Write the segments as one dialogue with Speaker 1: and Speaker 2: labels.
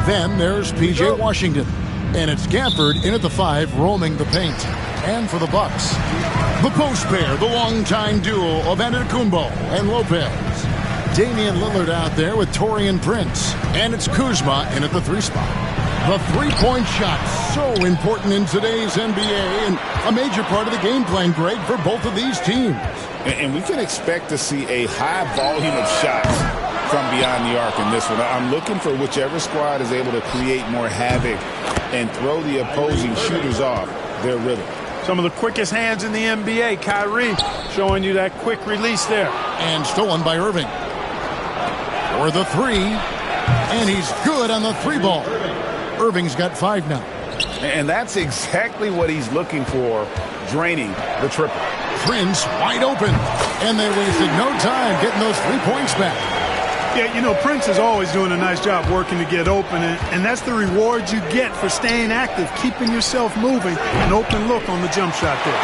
Speaker 1: Then there's P.J. Washington. And it's Gafford in at the 5, roaming the paint. And for the Bucks, the post pair, the longtime duo of Antetokounmpo and Lopez. Damian Lillard out there with Taurean Prince. And it's Kuzma in at the 3 spot. The three-point shot, so important in today's NBA and a major part of the game plan, Greg, for both of these teams.
Speaker 2: And we can expect to see a high volume of shots from beyond the arc in this one. I'm looking for whichever squad is able to create more havoc and throw the opposing shooters off their rhythm.
Speaker 3: Some of the quickest hands in the NBA. Kyrie showing you that quick release there.
Speaker 1: And stolen by Irving. For the 3. And he's good on the 3 ball. Irving's got 5 now.
Speaker 2: And that's exactly what he's looking for, draining the triple.
Speaker 1: Prince wide open. And they wasted no time getting those 3 points back.
Speaker 3: Yeah, you know, Prince is always doing a nice job working to get open, and that's the reward you get for staying active, keeping yourself moving, an open look on the jump shot there.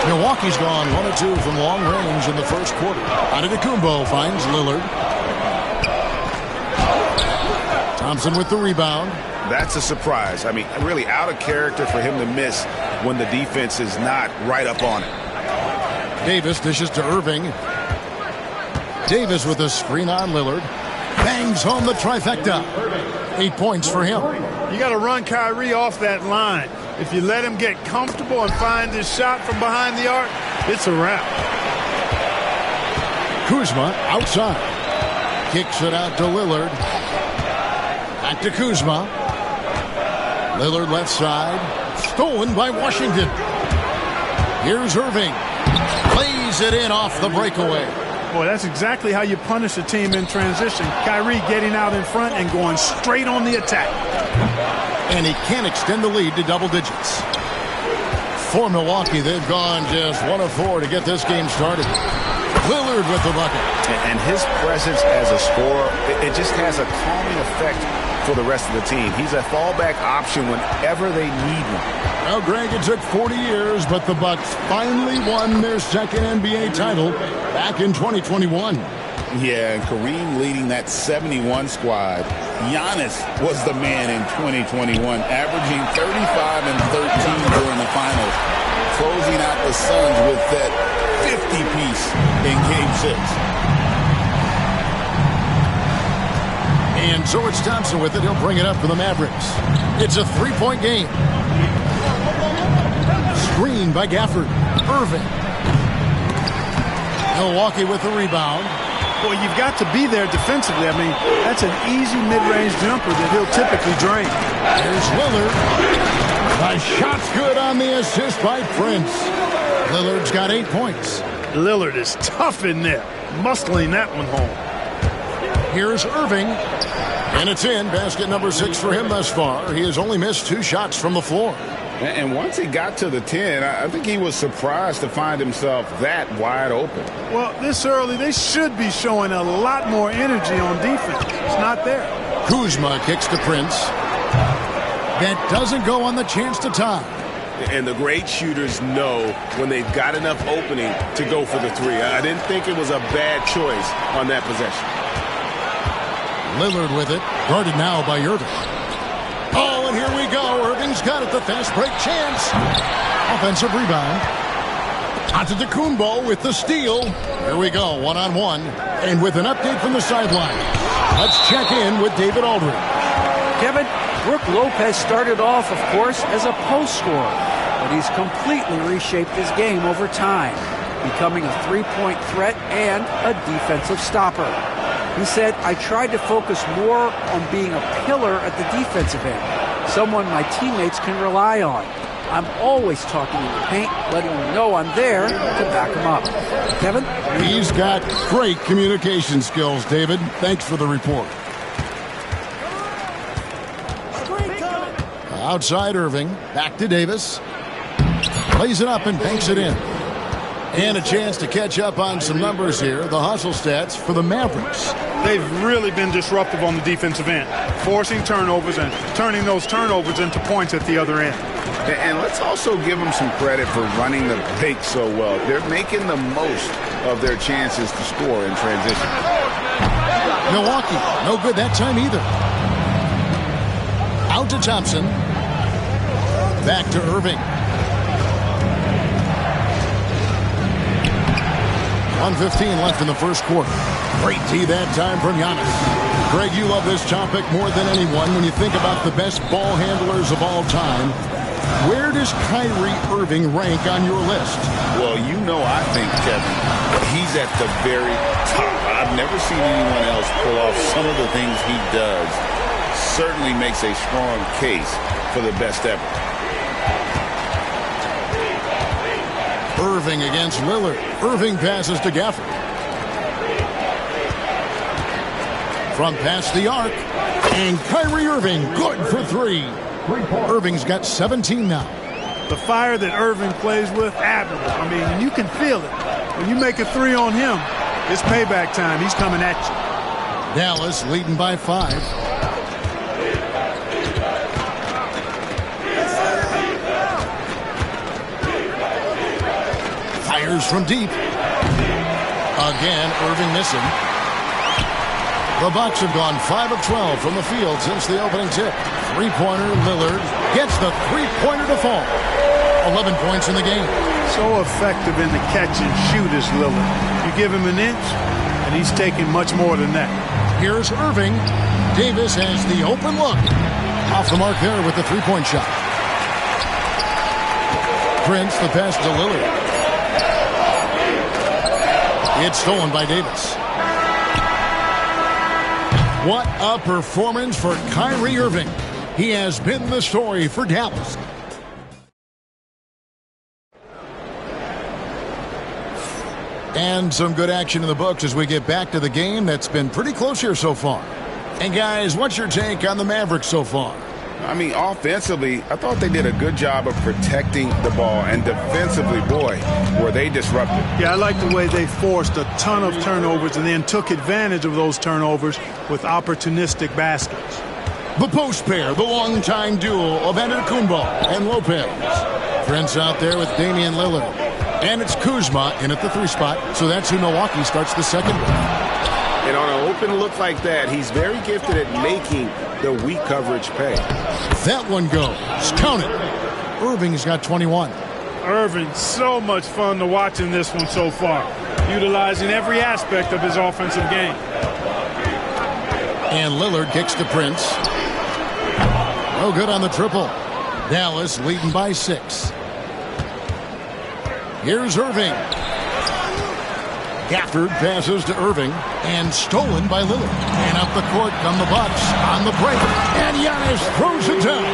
Speaker 1: Milwaukee's gone 1 of 2 from long range in the first quarter. Antetokounmpo finds Lillard. Thompson with the rebound.
Speaker 2: That's a surprise. I mean, really out of character for him to miss when the defense is not right up on it.
Speaker 1: Davis dishes to Irving. Davis with a screen on Lillard. Bangs home the trifecta. 8 points for him.
Speaker 3: You got to run Kyrie off that line. If you let him get comfortable and find his shot from behind the arc, it's a wrap.
Speaker 1: Kuzma outside. Kicks it out to Lillard. Back to Kuzma. Lillard left side. Stolen by Washington. Here's Irving. Plays it in off the breakaway.
Speaker 3: Boy, that's exactly how you punish a team in transition. Kyrie getting out in front and going straight on the attack.
Speaker 1: And he can't extend the lead to double digits. For Milwaukee, they've gone just 1 of 4 to get this game started. Lillard with the bucket.
Speaker 2: And his presence as a scorer, it just has a calming effect for the rest of the team. He's a fallback option whenever they need one.
Speaker 1: Well, Greg, it took 40 years, but the Bucks finally won their second NBA title back in 2021.
Speaker 2: Yeah, and Kareem leading that 71 squad. Giannis was the man in 2021, averaging 35 and 13 during the finals, closing out the Suns with that 50-piece in Game 6.
Speaker 1: And so it's Thompson with it. He'll bring it up for the Mavericks. It's a 3-point game. Screen by Gafford. Irving. Milwaukee with the rebound.
Speaker 3: Boy, you've got to be there defensively. I mean, that's an easy mid-range jumper that he'll typically drain.
Speaker 1: There's Lillard. The shot's good on the assist by Prince. Lillard's got 8 points.
Speaker 3: Lillard is tough in there, muscling that one home.
Speaker 1: Here's Irving. And it's in. Basket number 6 for him thus far. He has only missed 2 shots from the floor.
Speaker 2: And once he got to the 10, I think he was surprised to find himself that wide open.
Speaker 3: Well, this early, they should be showing a lot more energy on defense. It's not there.
Speaker 1: Kuzma kicks to Prince. That doesn't go on the chance to tie.
Speaker 4: And the great shooters know when they've got enough opening to go for the 3. I didn't think it was a bad choice on that possession.
Speaker 1: Lillard with it. Guarded now by Irving. Oh, and here we go. Irving's got it. The fast break chance. Offensive rebound. Antetokounmpo with the steal. Here we go. 1-on-1. And with an update from the sideline. Let's check in with David Aldridge.
Speaker 5: Kevin, Brook Lopez started off, of course, as a post scorer, but he's completely reshaped his game over time, becoming a three-point threat and a defensive stopper. He said, I tried to focus more on being a pillar at the defensive end, someone my teammates can rely on. I'm always talking in the paint, letting them know I'm there to back them up. Kevin?
Speaker 1: He's got great communication skills, David. Thanks for the report. Outside Irving, back to Davis. Plays it up and banks it in. And a chance to catch up on some numbers here. The hustle stats for the Mavericks.
Speaker 3: They've really been disruptive on the defensive end, forcing turnovers and turning those turnovers into points at the other end.
Speaker 2: And let's also give them some credit for running the break so well. They're making the most of their chances to score in transition.
Speaker 1: Milwaukee, no good that time either. Out to Thompson. Back to Irving. 1:15 left in the first quarter. Great D that time from Giannis. Greg, you love this topic more than anyone. When you think about the best ball handlers of all time, where does Kyrie Irving rank on your list?
Speaker 2: Well, you know, I think, Kevin, he's at the very top. I've never seen anyone else pull off some of the things he does. Certainly makes a strong case for the best ever.
Speaker 1: Irving against Lillard. Irving passes to Gafford. From past the arc. And Kyrie Irving, good for three. Irving's got 17 now.
Speaker 3: The fire that Irving plays with, admirable. I mean, you can feel it. When you make a three on him, it's payback time. He's coming at you.
Speaker 1: Dallas leading by 5. Fires from deep. Again, Irving missing. The Bucks have gone 5 of 12 from the field since the opening tip. Three-pointer, Lillard gets the three-pointer to fall. 11 points in the game.
Speaker 3: So effective in the catch and shoot is Lillard. You give him an inch, and he's taking much more than that.
Speaker 1: Here's Irving. Davis has the open look. Off the mark there with the three-point shot. Prince, the pass to Lillard. It's stolen by Davis. What a performance for Kyrie Irving. He has been the story for Dallas. And some good action in the books as we get back to the game that's been pretty close here so far. And guys, what's your take on the Mavericks so far?
Speaker 2: I mean, offensively, I thought they did a good job of protecting the ball. And defensively, boy, were they disruptive.
Speaker 3: Yeah, I like the way they forced a ton of turnovers and then took advantage of those turnovers with opportunistic baskets.
Speaker 1: The post pair, the longtime duo of Antetokounmpo and Lopez. Prince out there with Damian Lillard. And it's Kuzma in at the 3 spot. So that's who Milwaukee starts the second with.
Speaker 4: And on an open look like that, he's very gifted at making the weak coverage pay.
Speaker 1: That one goes. Count it. Irving's got 21.
Speaker 3: Irving, so much fun to watch in this one so far, utilizing every aspect of his offensive game.
Speaker 1: And Lillard kicks to Prince. No good on the triple. Dallas leading by 6. Here's Irving. Gafford passes to Irving and stolen by Lillard. And up the court come the Bucks on the break. And Giannis throws it down.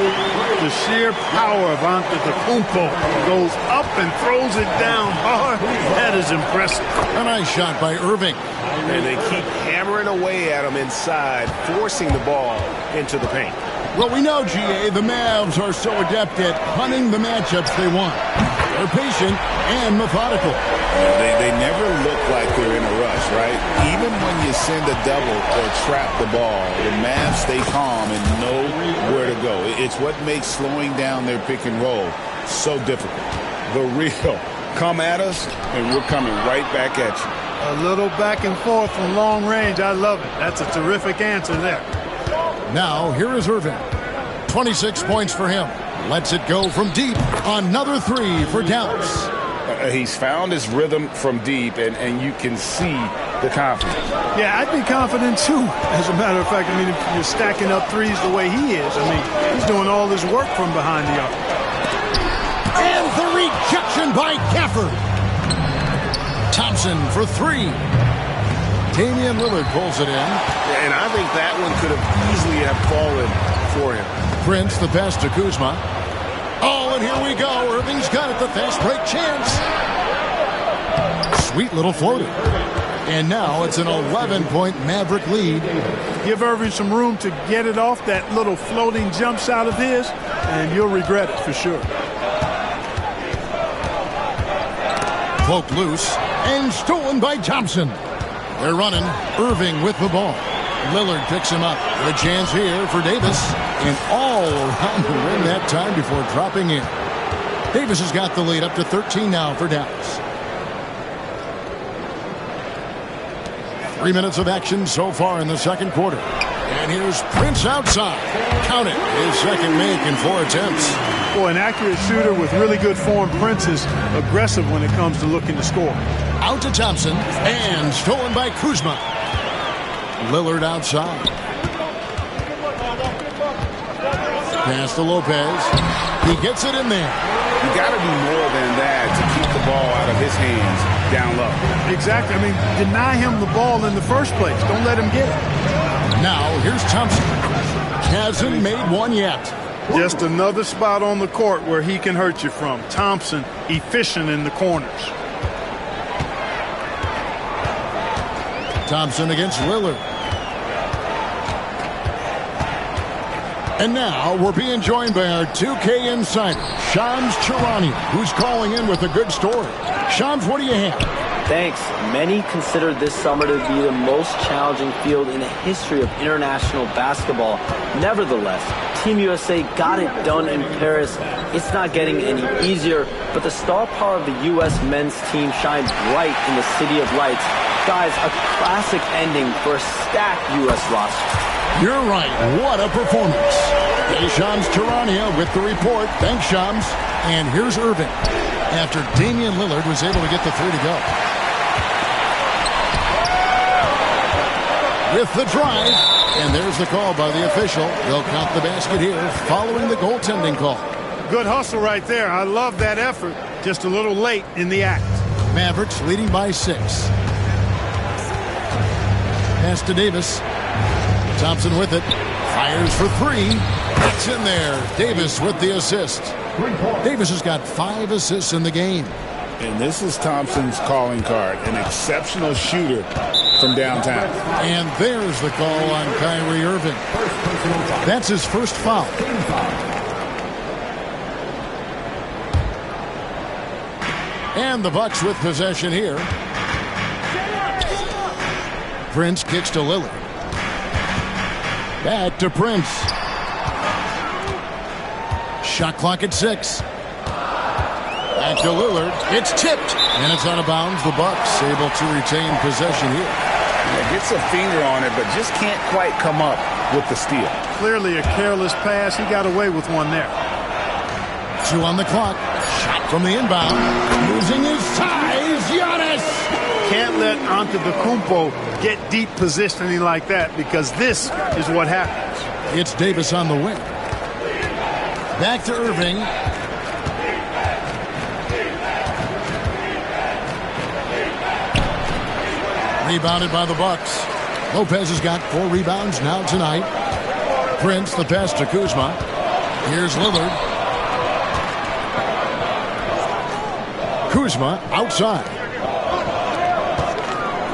Speaker 3: The sheer power of Antetokounmpo goes up and throws it down hard. That is impressive.
Speaker 1: A nice shot by Irving.
Speaker 4: And they keep hammering away at him inside, forcing the ball into the paint.
Speaker 1: Well, we know, GA, the Mavs are so adept at hunting the matchups they want. They're patient and methodical.
Speaker 2: They never look like they're in a rush, right? Even when you send a double or trap the ball, the Mavs stay calm and know where to go. It's what makes slowing down their pick and roll so difficult. The real come at us, and we're coming right back at you.
Speaker 3: A little back and forth from long range. I love it. That's a terrific answer there.
Speaker 1: Now, here is Irving. 26 points for him. Lets it go from deep. Another 3 for Dallas.
Speaker 2: He's found his rhythm from deep, and you can see the confidence.
Speaker 3: Yeah, I'd be confident, too. As a matter of fact, I mean, if you're stacking up threes the way he is, I mean, he's doing all this work from behind the arc.
Speaker 1: And the rejection by Gafford. Thompson for 3. Damian Lillard pulls it in.
Speaker 4: And I think that one could have easily have fallen for him.
Speaker 1: Prince, the pass to Kuzma. Oh, and here we go. Irving's got it, the fast break chance. Sweet little floater. And now it's an 11-point Maverick lead.
Speaker 3: Give Irving some room to get it off that little floating jump shot of his, and you'll regret it for sure.
Speaker 1: Poked loose and stolen by Thompson. They're running. Irving with the ball. Lillard picks him up. Good chance here for Davis. And all around the rim that time before dropping in. Davis has got the lead up to 13 now for Dallas. 3 minutes of action so far in the second quarter. And here's Prince outside. Count it. His second make in 4 attempts.
Speaker 3: Boy, an accurate shooter with really good form. Prince is aggressive when it comes to looking to score.
Speaker 1: Out to Thompson. And stolen by Kuzma. Lillard outside. Pass to Lopez. He gets it in there.
Speaker 2: You got to do more than that to keep the ball out of his hands down low.
Speaker 3: Exactly. I mean, deny him the ball in the first place. Don't let him get it.
Speaker 1: Now, here's Thompson. Hasn't made one yet.
Speaker 3: Just another spot on the court where he can hurt you from. Thompson, efficient in the corners.
Speaker 1: Thompson against Lillard. And now we're being joined by our 2K insider, Shams Charania, who's calling in with a good story. Shams, what do you have?
Speaker 6: Thanks. Many consider this summer to be the most challenging field in the history of international basketball. Nevertheless, Team USA got it done in Paris. It's not getting any easier, but the star power of the U.S. men's team shined bright in the City of Lights. Guys, a classic ending for a stacked U.S. roster.
Speaker 1: You're right. What a performance. Hey, Shams Charania with the report. Thanks, Shams. And here's Irving after Damian Lillard was able to get the 3 to go. With the drive, and there's the call by the official. They'll count the basket here following the goaltending call.
Speaker 3: Good hustle right there. I love that effort. Just a little late in the act.
Speaker 1: Mavericks leading by 6. Pass to Davis. Thompson with it. Fires for 3. It's in there. Davis with the assist. Davis has got 5 assists in the game.
Speaker 2: And this is Thompson's calling card. An exceptional shooter from downtown.
Speaker 1: And there's the call on Kyrie Irving. That's his first foul. And the Bucks with possession here. Prince kicks to Lillard. Back to Prince. Shot clock at 6. Back to Lillard. It's tipped. And it's out of bounds. The Bucks able to retain possession here.
Speaker 2: Yeah, gets a finger on it, but just can't quite come up with the steal.
Speaker 3: Clearly a careless pass. He got away with one there.
Speaker 1: 2 on the clock. Shot from the inbound. Losing his size. Giannis.
Speaker 3: Can't let Antetokounmpo get deep positioning like that because this is what happens.
Speaker 1: It's Davis on the wing. Back to Irving. Rebounded by the Bucks. Lopez has got 4 rebounds now tonight. Prince, the pass to Kuzma. Here's Lillard. Kuzma outside.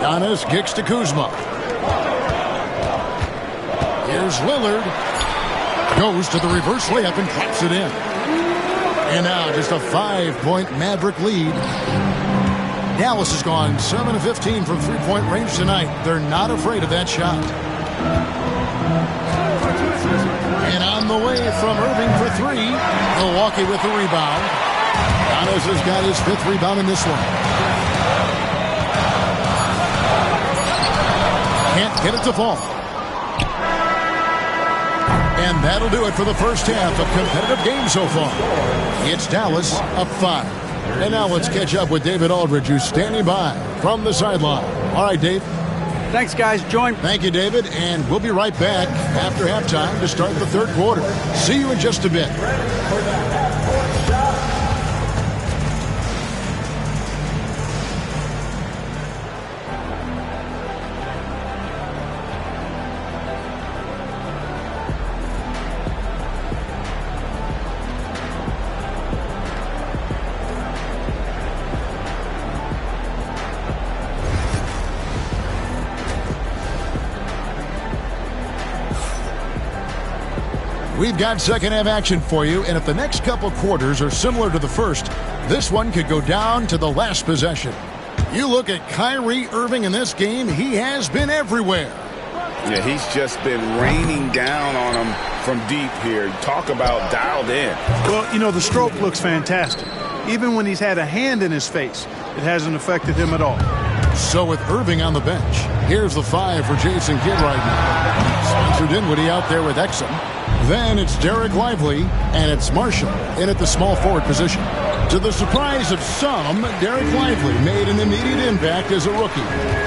Speaker 1: Giannis kicks to Kuzma. Here's Lillard. Goes to the reverse layup and claps it in. And now just a 5-point Maverick lead. Dallas has gone 7 of 15 from three-point range tonight. They're not afraid of that shot. And on the way from Irving for 3. Milwaukee with the rebound. Giannis has got his 5th rebound in this one. Can't get it to fall. And that'll do it for the first half of competitive game so far. It's Dallas up 5. And now let's catch up with David Aldridge, who's standing by from the sideline. All right, Dave.
Speaker 5: Thanks, guys.
Speaker 1: Thank you, David. And we'll be right back after halftime to start the third quarter. See you in just a bit. We've got second half action for you, and if the next couple quarters are similar to the first, this one could go down to the last possession. You look at Kyrie Irving in this game, he has been everywhere.
Speaker 2: Yeah, he's just been raining down on him from deep here. Talk about dialed in.
Speaker 3: Well, you know, the stroke looks fantastic. Even when he's had a hand in his face, it hasn't affected him at all.
Speaker 1: So with Irving on the bench, here's the 5 for Jason Kidd right now. Spencer Dinwiddie out there with Exum. Then it's Derek Lively, and it's Marshall in at the small forward position. To the surprise of some, Derek Lively made an immediate impact as a rookie.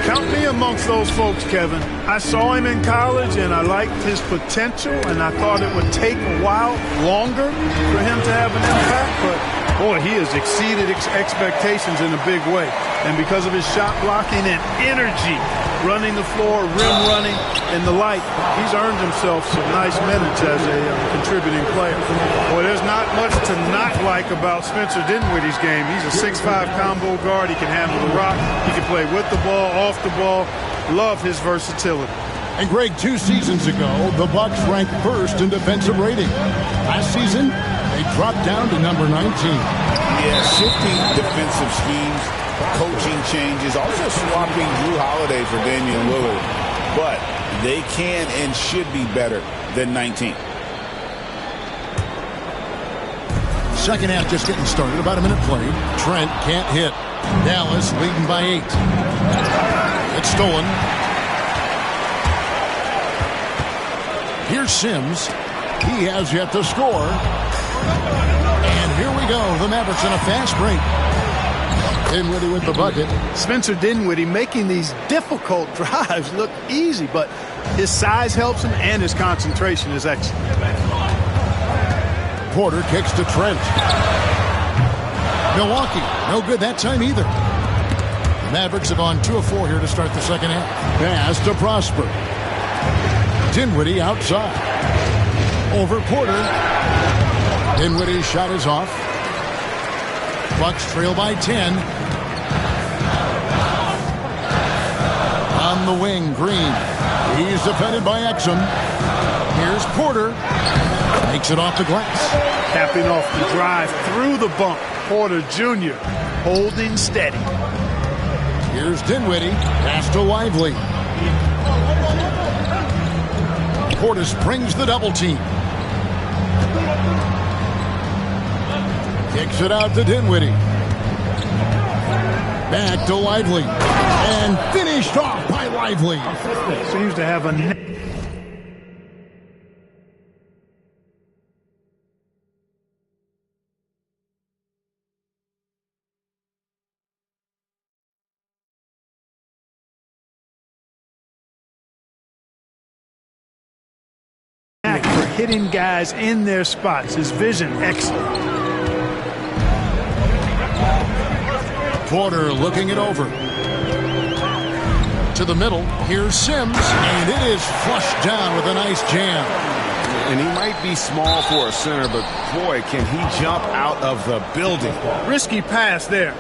Speaker 3: Count me amongst those folks, Kevin. I saw him in college, and I liked his potential, and I thought it would take a while longer for him to have an impact, but boy, he has exceeded expectations in a big way. And because of his shot blocking and energy, running the floor, rim running, and the like, he's earned himself some nice minutes as a contributing player. Boy, there's not much to not like about Spencer Dinwiddie's game. He's a 6'5" combo guard. He can handle the rock. He can play with the ball, off the ball. Love his versatility.
Speaker 1: And Greg, 2 seasons ago, the Bucks ranked first in defensive rating. Last season, they dropped down to number 19.
Speaker 2: Yeah, shifting defensive schemes, coaching changes, also swapping Drew Holiday for Damian Lillard. But they can and should be better than 19.
Speaker 1: Second half just getting started. About a minute played. Trent can't hit. Dallas leading by 8. It's stolen. Here's Sims. He has yet to score. And here we go. The Mavericks on a fast break. Dinwiddie with the bucket.
Speaker 3: Spencer Dinwiddie making these difficult drives look easy, but his size helps him and his concentration is excellent.
Speaker 1: Porter kicks to Trent. Milwaukee, no good that time either. The Mavericks have gone 2 of 4 here to start the second half. Pass to Prosper. Dinwiddie outside. Over Porter. Dinwiddie's shot is off. Bucks trail by 10. On the wing, Green. He's defended by Exum. Here's Porter. Makes it off the glass.
Speaker 3: Capping off the drive through the bump. Porter Jr. holding steady.
Speaker 1: Here's Dinwiddie. Pass to Lively. Portis brings the double team. Kicks it out to Dinwiddie. Back to Lively. And finished off by Lively.
Speaker 3: Seems to have a for hitting guys in their spots. His vision, excellent.
Speaker 1: Porter looking it over. To the middle. Here's Sims. And it is flushed down with a nice jam.
Speaker 4: And he might be small for a center, but boy, can he jump out of the building.
Speaker 3: Risky pass there.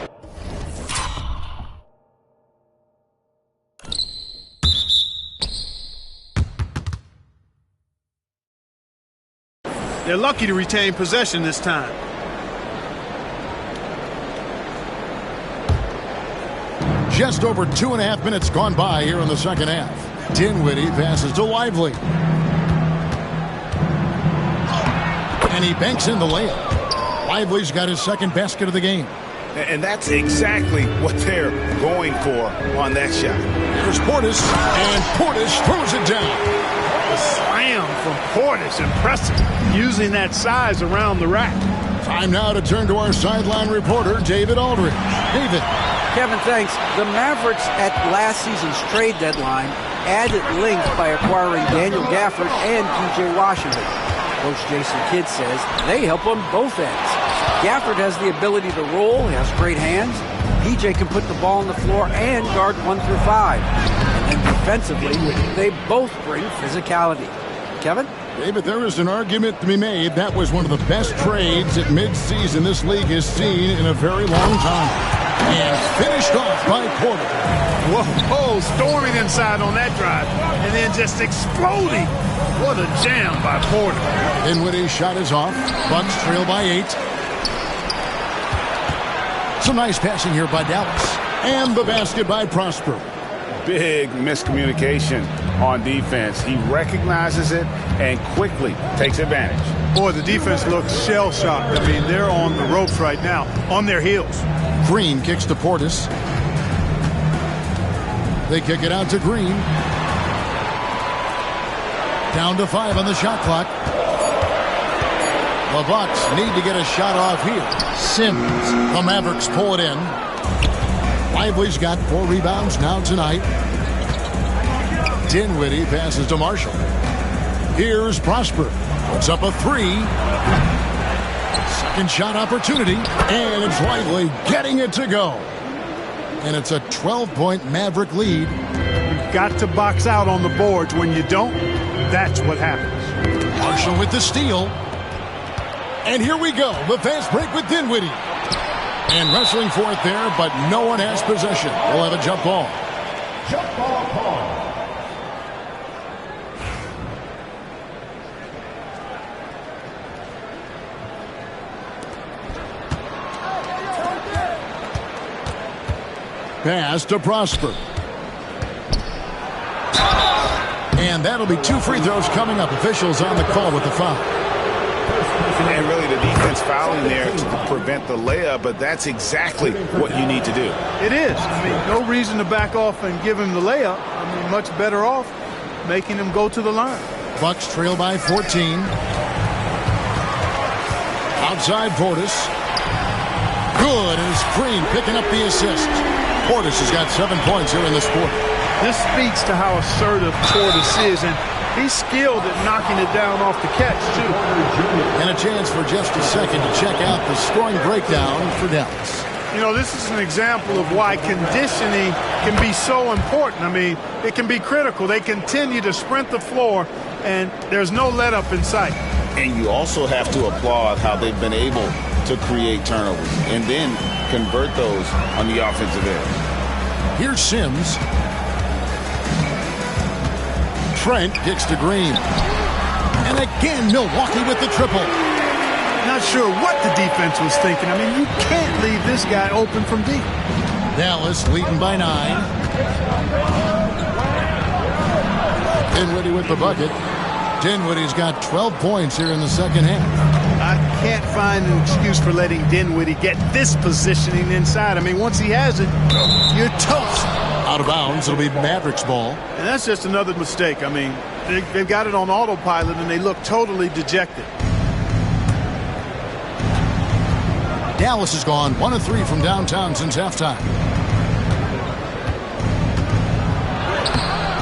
Speaker 3: They're lucky to retain possession this time.
Speaker 1: Just over 2.5 minutes gone by here in the second half. Dinwiddie passes to Lively. And he banks in the layup. Lively's got his second basket of the game.
Speaker 2: And that's exactly what they're going for on that shot.
Speaker 1: Here's Portis, and Portis throws it down.
Speaker 3: The slam from Portis, impressive. Using that size around the rack.
Speaker 1: Time now to turn to our sideline reporter, David Aldridge. David.
Speaker 5: Kevin, thanks. The Mavericks at last season's trade deadline added length by acquiring Daniel Gafford and P.J. Washington. Coach Jason Kidd says they help on both ends. Gafford has the ability to roll, he has great hands. P.J. can put the ball on the floor and guard 1 through 5. And defensively, they both bring physicality. Kevin?
Speaker 1: David, there is an argument to be made. That was one of the best trades at midseason this league has seen in a very long time. And finished off by Porter.
Speaker 3: Whoa, storming inside on that drive. And then just exploding. What a jam by Porter.
Speaker 1: Dinwiddie's shot is off. Bucks trail by 8. Some nice passing here by Dallas. And the basket by Prosper.
Speaker 2: Big miscommunication on defense. He recognizes it and quickly takes advantage.
Speaker 3: Boy, the defense looks shell-shocked. I mean, they're on the ropes right now, on their heels.
Speaker 1: Green kicks to Portis. They kick it out to Green. Down to 5 on the shot clock. The Bucks need to get a shot off here. Sims. The Mavericks pull it in. Lively's got 4 rebounds now tonight. Dinwiddie passes to Marshall. Here's Prosper. Puts up a 3. Second shot opportunity. And it's Lively getting it to go. And it's a 12-point Maverick lead.
Speaker 3: You've got to box out on the boards. When you don't, that's what happens.
Speaker 1: Marshall with the steal. And here we go. The fast break with Dinwiddie. And wrestling for it there, but no one has possession. We'll have a jump ball. Jump ball call. Pass to Prosper. And that'll be 2 free throws coming up. Officials on the call with the foul.
Speaker 2: And really the defense fouling there to prevent the layup, but that's exactly what you need to do.
Speaker 3: It is. I mean, no reason to back off and give him the layup. I mean, much better off making him go to the line.
Speaker 1: Bucks trail by 14. Outside Portis. Good, and it's Green picking up the assist. Portis has got 7 points here in this quarter.
Speaker 3: This speaks to how assertive Portis is, and he's skilled at knocking it down off the catch, too.
Speaker 1: And a chance for just a second to check out the scoring breakdown for Dallas.
Speaker 3: You know, this is an example of why conditioning can be so important. I mean, it can be critical. They continue to sprint the floor, and there's no let-up in sight.
Speaker 2: And you also have to applaud how they've been able to create turnovers and then convert those on the offensive end.
Speaker 1: Here's Sims. Trent kicks to Green. And again, Milwaukee with the triple.
Speaker 3: Not sure what the defense was thinking. I mean, you can't leave this guy open from deep.
Speaker 1: Dallas leading by 9. Dinwiddie with the bucket. Dinwiddie's got 12 points here in the second half.
Speaker 3: I can't find an excuse for letting Dinwiddie get this positioning inside. I mean, once he has it, you're toast.
Speaker 1: Out of bounds, it'll be Mavericks ball.
Speaker 3: And that's just another mistake. I mean, they've got it on autopilot, and they look totally dejected.
Speaker 1: Dallas has gone 1 of 3 from downtown since halftime.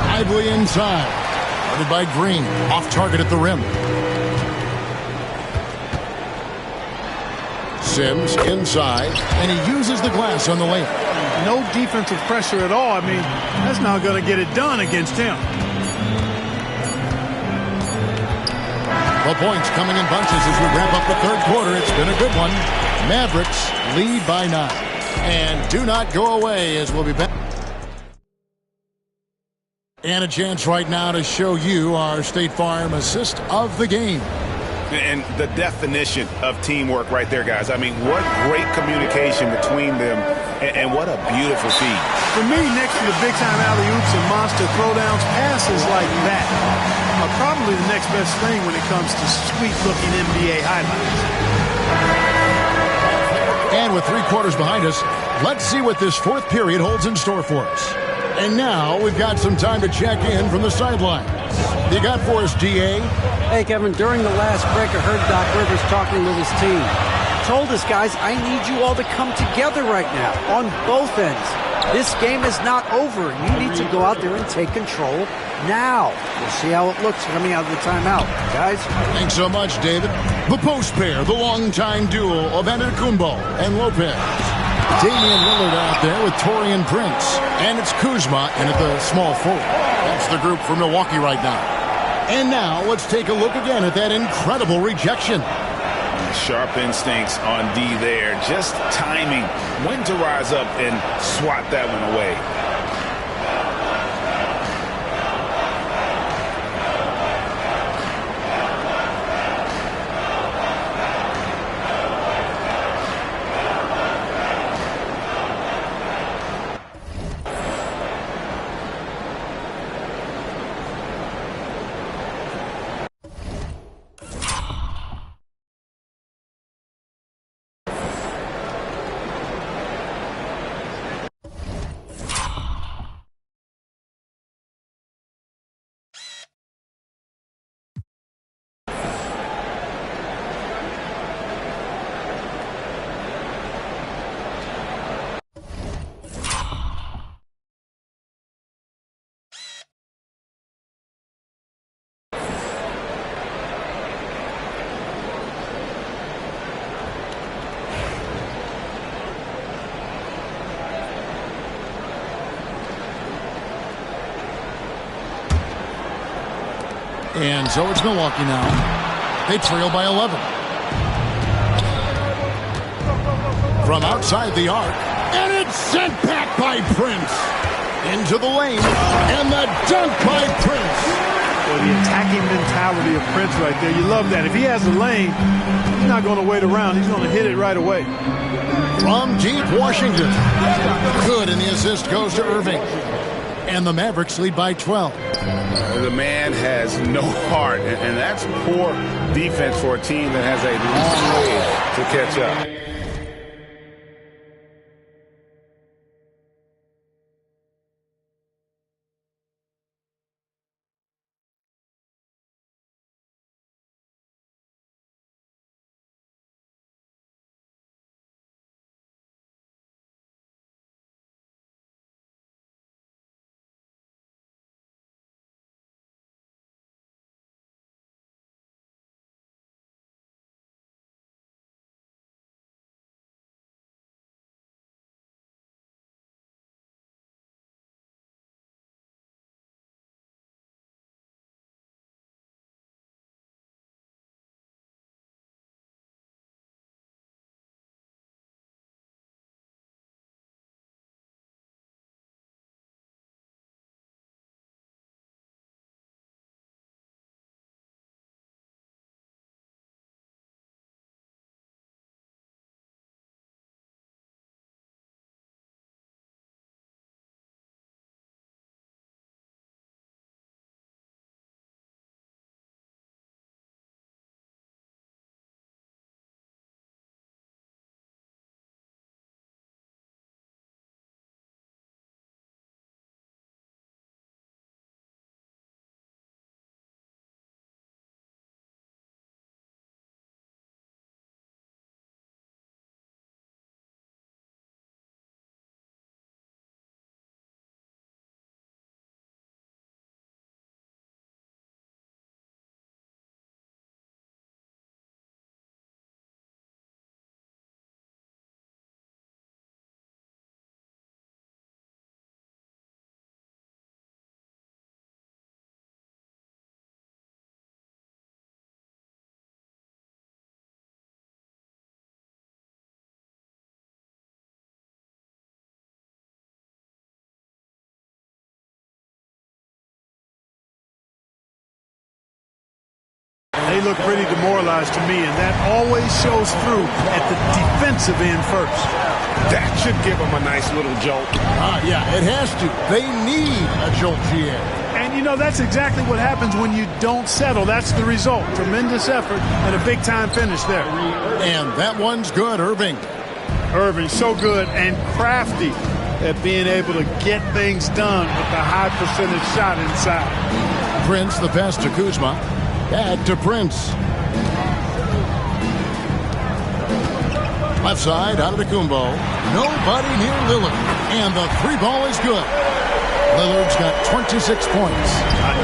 Speaker 1: Lively inside. Guarded by Green. Off target at the rim. Sims inside, and he uses the glass on the layup.
Speaker 3: No defensive pressure at all. I mean, that's not going to get it done against him.
Speaker 1: The points coming in bunches as we wrap up the third quarter. It's been a good one. Mavericks lead by 9. And do not go away as we'll be back. And a chance right now to show you our State Farm assist of the game.
Speaker 2: And the definition of teamwork right there, guys. I mean, what great communication between them, and what a beautiful feed.
Speaker 3: For me, next to the big-time alley-oops and monster throwdowns, passes like that are probably the next best thing when it comes to sweet-looking NBA highlights.
Speaker 1: And with 3 quarters behind us, let's see what this fourth period holds in store for us. And now we've got some time to check in from the sidelines. You got for us, DA?
Speaker 5: Hey, Kevin, during the last break, I heard Doc Rivers talking with his team. Told us, guys, I need you all to come together right now on both ends. This game is not over. You need to go out there and take control now. We'll see how it looks coming out of the timeout. Guys?
Speaker 1: Thanks so much, David. The post pair, the longtime duo of Antetokounmpo and Lopez. Damian Lillard out there with Taurean Prince. And it's Kuzma in at the small forward. That's the group for Milwaukee right now. And now let's take a look again at that incredible rejection.
Speaker 2: Sharp instincts on D there. Just timing when to rise up and swat that one away.
Speaker 1: And so it's Milwaukee now. They trail by 11. From outside the arc. And it's sent back by Prince. Into the lane. And the dunk by Prince.
Speaker 3: Well, the attacking mentality of Prince right there. You love that. If he has a lane, he's not going to wait around. He's going to hit it right away.
Speaker 1: From deep Washington. Good, and the assist goes to Irving. And the Mavericks lead by 12.
Speaker 2: The man has no heart, and that's poor defense for a team that has a long way to catch up.
Speaker 3: They look pretty demoralized to me, and that always shows through at the defensive end first.
Speaker 4: That should give them a nice little jolt.
Speaker 1: Yeah, it has to. They need a jolt, GA.
Speaker 3: And, you know, that's exactly what happens when you don't settle. That's the result. Tremendous effort and a big-time finish there.
Speaker 1: And that one's good, Irving.
Speaker 3: Irving, so good and crafty at being able to get things done with a high-percentage shot inside.
Speaker 1: Prince, the pass to Kuzma. Back to Prince. Left side, out of the Kumbo. Nobody near Lillard. And the three ball is good. Lillard's got 26 points.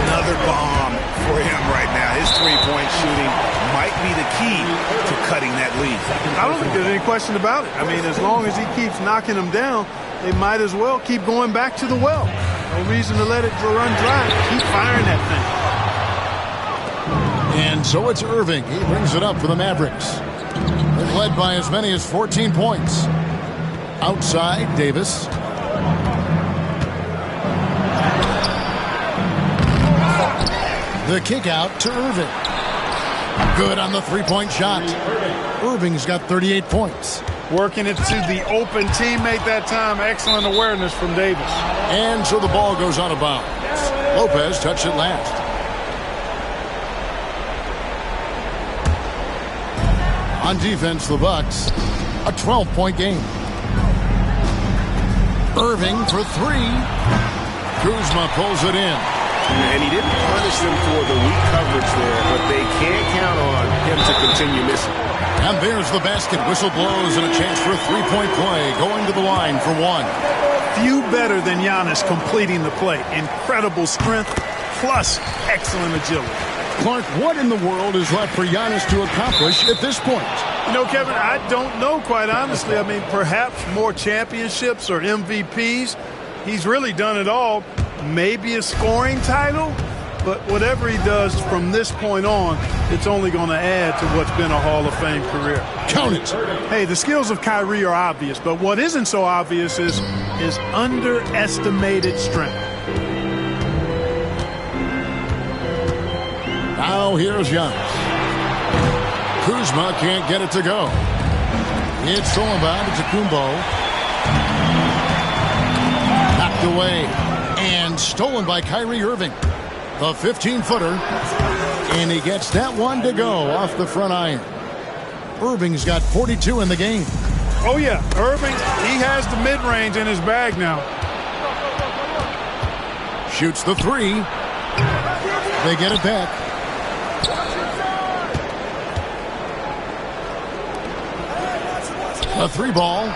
Speaker 2: Another bomb for him right now. His three-point shooting might be the key to cutting that lead.
Speaker 3: I don't think there's any question about it. I mean, as long as he keeps knocking them down, they might as well keep going back to the well. No reason to let it run dry. Keep firing that thing.
Speaker 1: And so it's Irving. He brings it up for the Mavericks. They've led by as many as 14 points. Outside, Davis. The kick out to Irving. Good on the three-point shot. Irving's got 38 points.
Speaker 3: Working it to the open teammate that time. Excellent awareness from Davis.
Speaker 1: And so the ball goes out of bounds. Lopez touched it last. On defense, the Bucks, a 12-point game. Irving for three. Kuzma pulls it in.
Speaker 4: And he didn't punish them for the weak coverage there, but they can't count on him to continue missing.
Speaker 1: And there's the basket. Whistle blows and a chance for a three-point play. Going to the line for one.
Speaker 3: Few better than Giannis completing the play. Incredible strength plus excellent agility.
Speaker 1: Clark, what in the world is left for Giannis to accomplish at this point?
Speaker 3: You know, Kevin, I don't know, quite honestly. I mean, perhaps more championships or MVPs. He's really done it all. Maybe a scoring title. but whatever he does from this point on, it's only going to add to what's been a Hall of Fame career.
Speaker 1: Count it.
Speaker 3: Hey, the skills of Kyrie are obvious, but what isn't so obvious is his underestimated strength.
Speaker 1: Now here's Giannis. Kuzma can't get it to go. It's stolen by Antetokounmpo. Knocked away and stolen by Kyrie Irving. The 15-footer. And he gets that one to go off the front iron. Irving's got 42 in the game.
Speaker 3: Oh, yeah. Irving, he has the mid-range in his bag now.
Speaker 1: Shoots the three. They get it back. A three ball.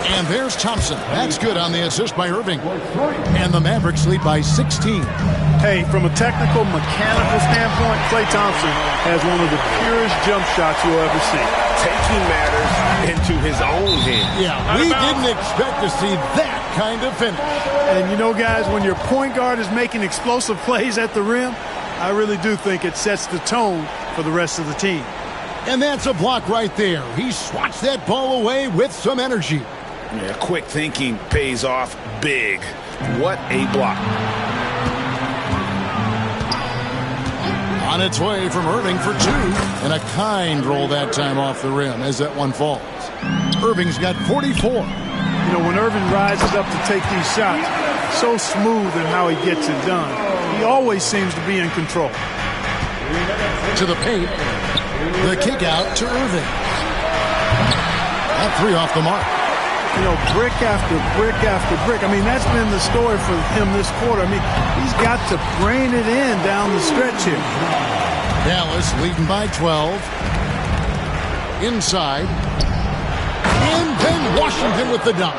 Speaker 1: And there's Thompson. That's good on the assist by Irving. And the Mavericks lead by 16.
Speaker 3: Hey, from a technical, mechanical standpoint, Klay Thompson has one of the purest jump shots you'll ever see.
Speaker 4: Taking matters into his own hands.
Speaker 1: Yeah, we didn't expect to see that kind of finish.
Speaker 3: And you know, guys, when your point guard is making explosive plays at the rim, I really do think it sets the tone for the rest of the team.
Speaker 1: And that's a block right there. He swats that ball away with some energy.
Speaker 2: Yeah, quick thinking pays off big. What a block.
Speaker 1: On its way from Irving for two. And a kind roll that time off the rim as that one falls. Irving's got 44.
Speaker 3: You know, when Irving rises up to take these shots, so smooth in how he gets it done. He always seems to be in control.
Speaker 1: To the paint. The kick out to Irving. That three off the mark.
Speaker 3: You know, brick after brick after brick. I mean, that's been the story for him this quarter. I mean, he's got to brain it in down the stretch here.
Speaker 1: Dallas leading by 12. Inside. And then Washington with the dunk.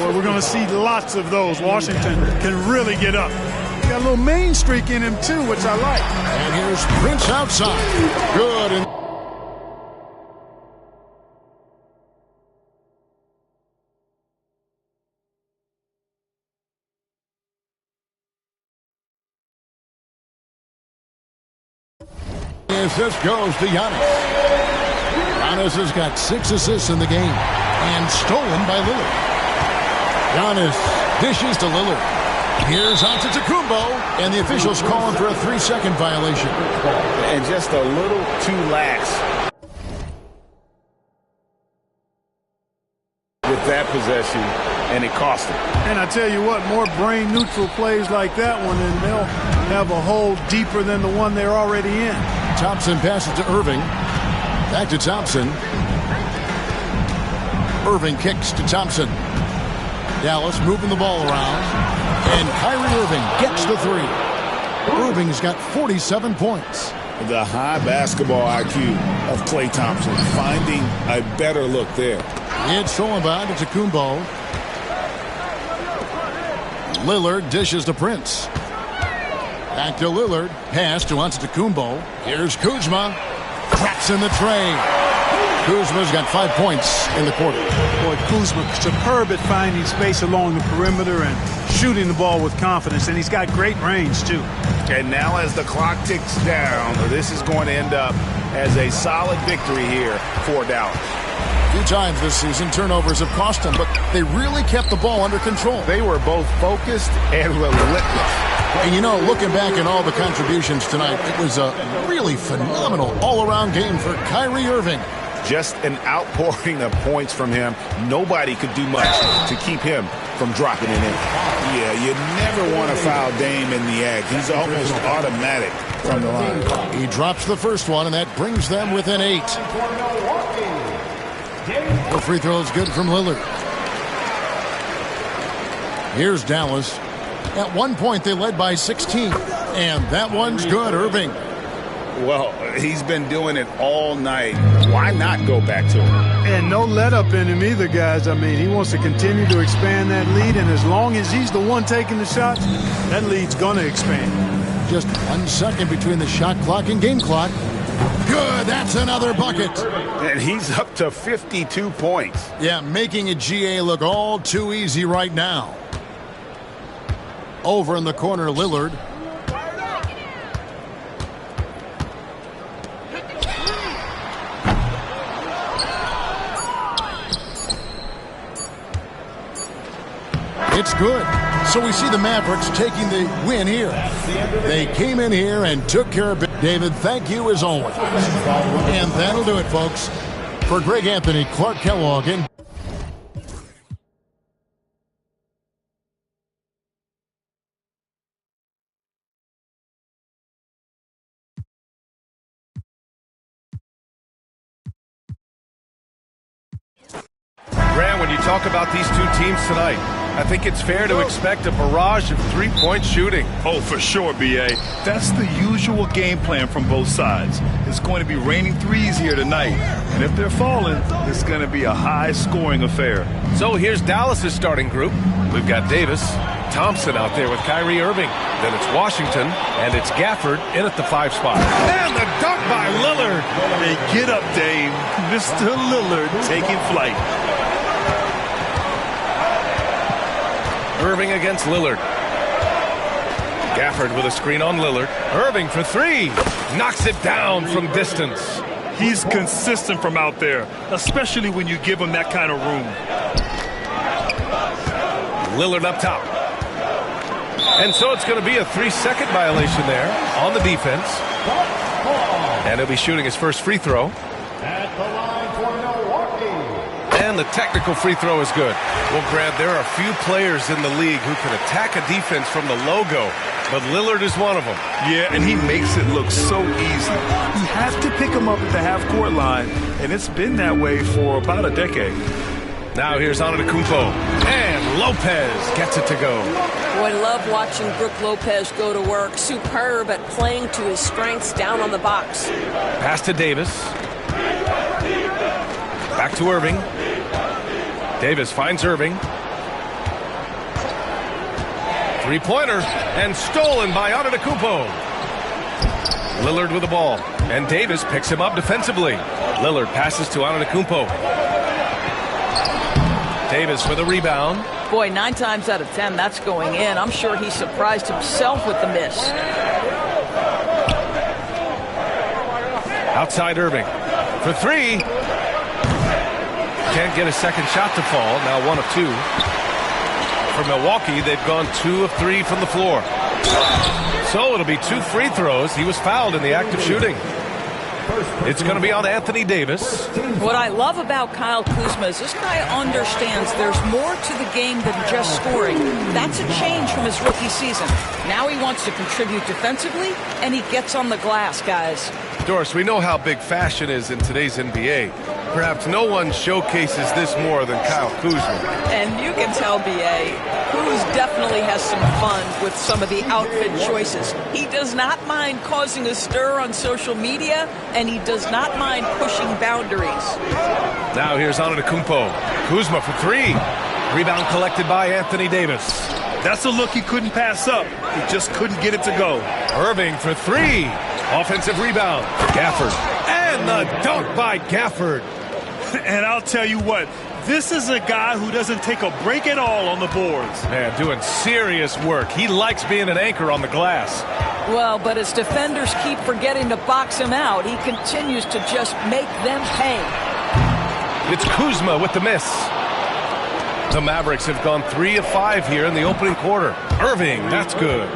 Speaker 3: Boy, we're going to see lots of those. Washington can really get up. Got a little main streak in him, too, which I like.
Speaker 1: And here's Prince outside. Good. And assist goes to Giannis. Giannis has got 6 assists in the game. And stolen by Lillard. Giannis dishes to Lillard. Here's Antetokounmpo, and the officials calling for a 3-second violation.
Speaker 2: And just a little too lax with that possession, and it cost him.
Speaker 3: And I tell you what, more brain-neutral plays like that one, and they'll have a hole deeper than the one they're already in.
Speaker 1: Thompson passes to Irving. Back to Thompson. Irving kicks to Thompson. Dallas moving the ball around. And Kyrie Irving gets the three. Irving's got 47 points.
Speaker 2: The high basketball IQ of Klay Thompson finding a better look there.
Speaker 1: It's stolen by Antetokounmpo. Lillard dishes to Prince. Back to Lillard. Pass to Antetokounmpo. Here's Kuzma. Cracks in the tray. Kuzma's got 5 points in the quarter.
Speaker 3: Boy, Kuzma superb at finding space along the perimeter and shooting the ball with confidence, and he's got great range, too.
Speaker 2: And now as the clock ticks down, this is going to end up as a solid victory here for Dallas.
Speaker 1: A few times this season, turnovers have cost them, but they really kept the ball under control.
Speaker 4: They were both focused and relentless.
Speaker 1: And you know, looking back at all the contributions tonight, it was a really phenomenal all-around game for Kyrie Irving.
Speaker 2: Just an outpouring of points from him. Nobody could do much to keep him from dropping it in. Yeah, you never want to foul Dame in the act. He's almost automatic from the line.
Speaker 1: He drops the first one, and that brings them within 8. The free throw is good from Lillard. Here's Dallas. At one point, they led by 16. And that one's good, Irving.
Speaker 2: Well, he's been doing it all night. Why not go back to him?
Speaker 3: And no let up in him either, guys. I mean, he wants to continue to expand that lead, and as long as he's the one taking the shots, that lead's going to expand.
Speaker 1: Just 1 second between the shot clock and game clock. Good, that's another bucket.
Speaker 2: And he's up to 52 points.
Speaker 1: Yeah, making a GA look all too easy right now. Over in the corner, Lillard. It's good. So we see the Mavericks taking the win here. They came in here and took care of it. David, thank you as always. And that'll do it, folks. For Greg Anthony, Clark Kellogg, and
Speaker 7: Grant, when you talk about these two teams tonight, I think it's fair to expect a barrage of three-point shooting.
Speaker 8: Oh, for sure, B.A. That's the usual game plan from both sides. It's going to be raining threes here tonight. And if they're falling, it's going to be a high-scoring affair.
Speaker 7: So here's Dallas's starting group. We've got Davis, Thompson out there with Kyrie Irving. Then it's Washington, and it's Gafford in at the 5 spot. And the dunk by Lillard.
Speaker 8: Hey, get up, Dame. Mr. Lillard taking flight.
Speaker 7: Irving against Lillard. Gafford with a screen on Lillard. Irving for 3. Knocks it down from distance.
Speaker 8: He's consistent from out there, especially when you give him that kind of room.
Speaker 7: Lillard up top. And so it's going to be a 3-second violation there on the defense. And he'll be shooting his first free throw.
Speaker 1: at the line for Milwaukee.
Speaker 7: And the technical free throw is good. Well, Grant, there are a few players in the league who can attack a defense from the logo, but Lillard is one of them.
Speaker 8: Yeah, and he makes it look so easy. You have to pick him up at the half-court line, and it's been that way for about a decade.
Speaker 7: Now here's Antetokounmpo, and Lopez gets it to go.
Speaker 9: Boy, I love watching Brook Lopez go to work. Superb at playing to his strengths down on the box.
Speaker 7: Pass to Davis. Back to Irving. Davis finds Irving. Three-pointer, and stolen by Antetokounmpo. Lillard with the ball, and Davis picks him up defensively. Lillard passes to Antetokounmpo. Davis with a rebound.
Speaker 9: Boy, 9 times out of 10, that's going in. I'm sure he surprised himself with the miss.
Speaker 7: Outside Irving for 3. Can't get a second shot to fall. Now 1 of 2. For Milwaukee, they've gone 2 of 3 from the floor. So it'll be 2 free throws. He was fouled in the act of shooting. It's going to be on Anthony Davis.
Speaker 9: What I love about Kyle Kuzma is this guy understands there's more to the game than just scoring. That's a change from his rookie season. Now he wants to contribute defensively, and he gets on the glass, guys.
Speaker 7: Doris, we know how big fashion is in today's NBA. Perhaps no one showcases this more than Kyle Kuzma.
Speaker 9: And you can tell, B.A., Kuz definitely has some fun with some of the outfit choices. He does not mind causing a stir on social media, and he does not mind pushing boundaries.
Speaker 7: Now here's Antetokounmpo. Kuzma for 3. Rebound collected by Anthony Davis.
Speaker 8: That's a look he couldn't pass up. He just couldn't get it to go.
Speaker 7: Irving for 3. Offensive rebound. Gafford. And the dunk by Gafford.
Speaker 8: And I'll tell you what, this is a guy who doesn't take a break at all on the boards.
Speaker 7: Man, doing serious work. He likes being an anchor on the glass.
Speaker 9: Well, but as defenders keep forgetting to box him out, he continues to just make them pay.
Speaker 7: It's Kuzma with the miss. The Mavericks have gone 3 of 5 here in the opening quarter. Irving, that's good.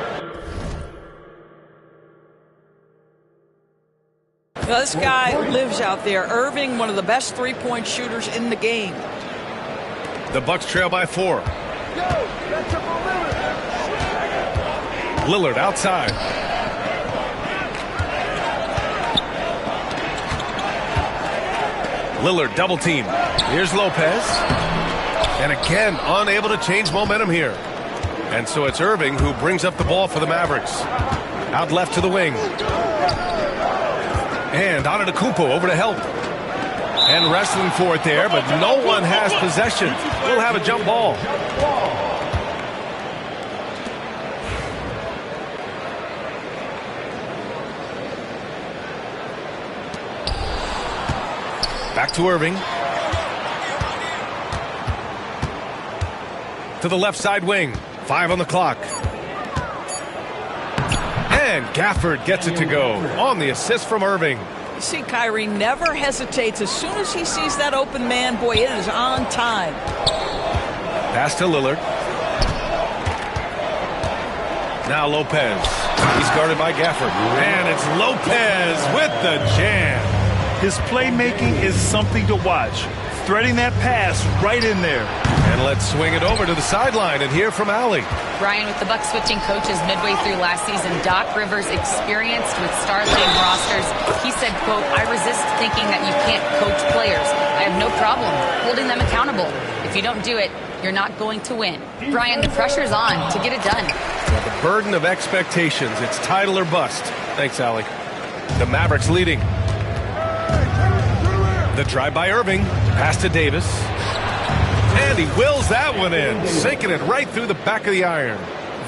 Speaker 9: Now, this guy lives out there. Irving, one of the best three-point shooters in the game.
Speaker 7: The Bucks trail by 4. Lillard outside. Lillard double team. Here's Lopez. And again, unable to change momentum here. And so it's Irving who brings up the ball for the Mavericks. Out left to the wing. And Antetokounmpo over to help. And wrestling for it there, but no one has possession. We'll have a jump ball. Back to Irving. To the left side wing. 5 on the clock. And Gafford gets it to go on the assist from Irving.
Speaker 9: You see, Kyrie never hesitates. As soon as he sees that open man, boy, it is on time.
Speaker 7: Pass to Lillard. Now Lopez. He's guarded by Gafford. And it's Lopez with the jam.
Speaker 8: His playmaking is something to watch. Threading that pass right in there.
Speaker 7: And let's swing it over to the sideline and hear from Allie.
Speaker 10: Brian, with the Bucs switching coaches midway through last season, Doc Rivers, experienced with star-laden rosters, he said, quote, "I resist thinking that you can't coach players. I have no problem holding them accountable. If you don't do it, you're not going to win." Brian, the pressure's on to get it done.
Speaker 7: The burden of expectations. It's title or bust. Thanks, Allie. The Mavericks leading. The drive by Irving. Pass to Davis. And he wills that one in. Sinking it right through the back of the iron.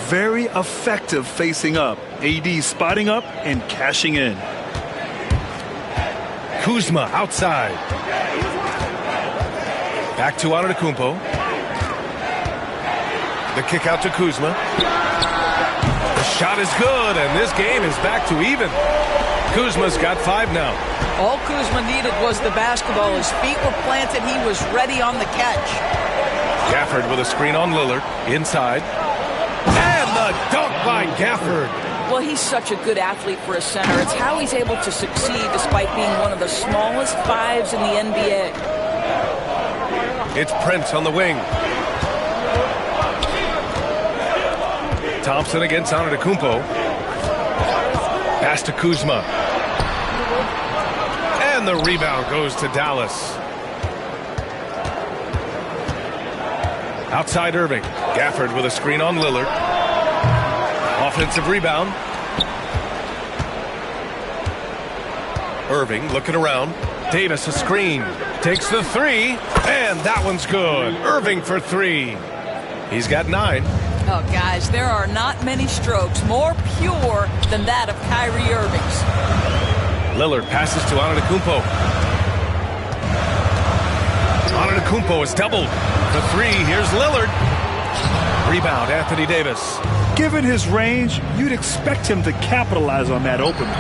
Speaker 8: Very effective facing up. AD spotting up and cashing in.
Speaker 7: Kuzma outside. Back to Antetokounmpo. The kick out to Kuzma. The shot is good, and this game is back to even. Kuzma's got 5 now.
Speaker 9: All Kuzma needed was the basketball. His feet were planted. He was ready on the catch.
Speaker 7: Gafford with a screen on Lillard. Inside. And the dunk by Gafford.
Speaker 9: Well, he's such a good athlete for a center. It's how he's able to succeed despite being one of the smallest 5s in the NBA.
Speaker 7: It's Prince on the wing. Thompson against Antetokounmpo. Pass to Kuzma. And the rebound goes to Dallas. Outside Irving. Gafford with a screen on Lillard. Offensive rebound. Irving looking around. Davis a screen. Takes the 3. And that one's good. Irving for 3. He's got 9.
Speaker 9: Oh, guys, there are not many strokes more pure than that of Kyrie Irving's.
Speaker 7: Lillard passes to Antetokounmpo. Antetokounmpo is doubled. The 3, here's Lillard. Rebound, Anthony Davis.
Speaker 8: Given his range, you'd expect him to capitalize on that opening.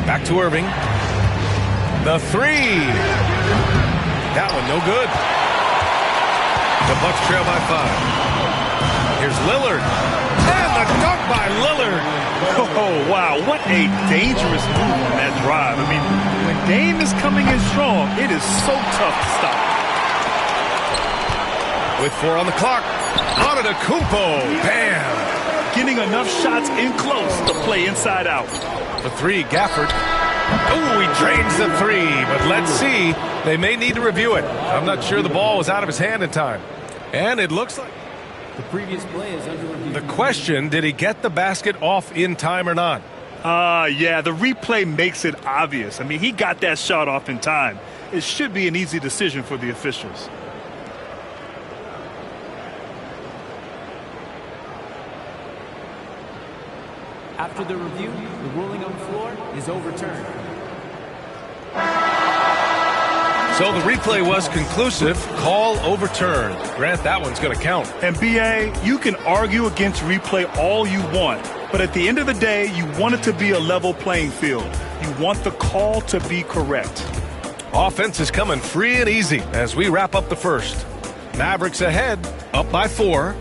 Speaker 7: Back to Irving. The 3. That one no good. The Bucks trail by 5. Here's Lillard. And the dunk by Lillard.
Speaker 8: Oh, wow. What a dangerous move on that drive. I mean, when Dame is coming in strong, it is so tough to stop.
Speaker 7: With 4 on the clock, Antetokounmpo. Bam.
Speaker 8: Getting enough shots in close to play inside out.
Speaker 7: The 3, Gafford. Oh, he drains the 3. But let's see. They may need to review it. I'm not sure the ball was out of his hand in time. And it looks like
Speaker 11: the previous play is under review.
Speaker 7: The question, did he get the basket off in time or not?
Speaker 8: Yeah, the replay makes it obvious. I mean, he got that shot off in time. It should be an easy decision for the officials.
Speaker 11: After the review, the ruling on the floor is overturned.
Speaker 7: So the replay was conclusive. Call overturned. Grant, that one's going to count.
Speaker 8: And BA, you can argue against replay all you want, but at the end of the day, you want it to be a level playing field. You want the call to be correct.
Speaker 7: Offense is coming free and easy as we wrap up the first. Mavericks ahead, up by 4.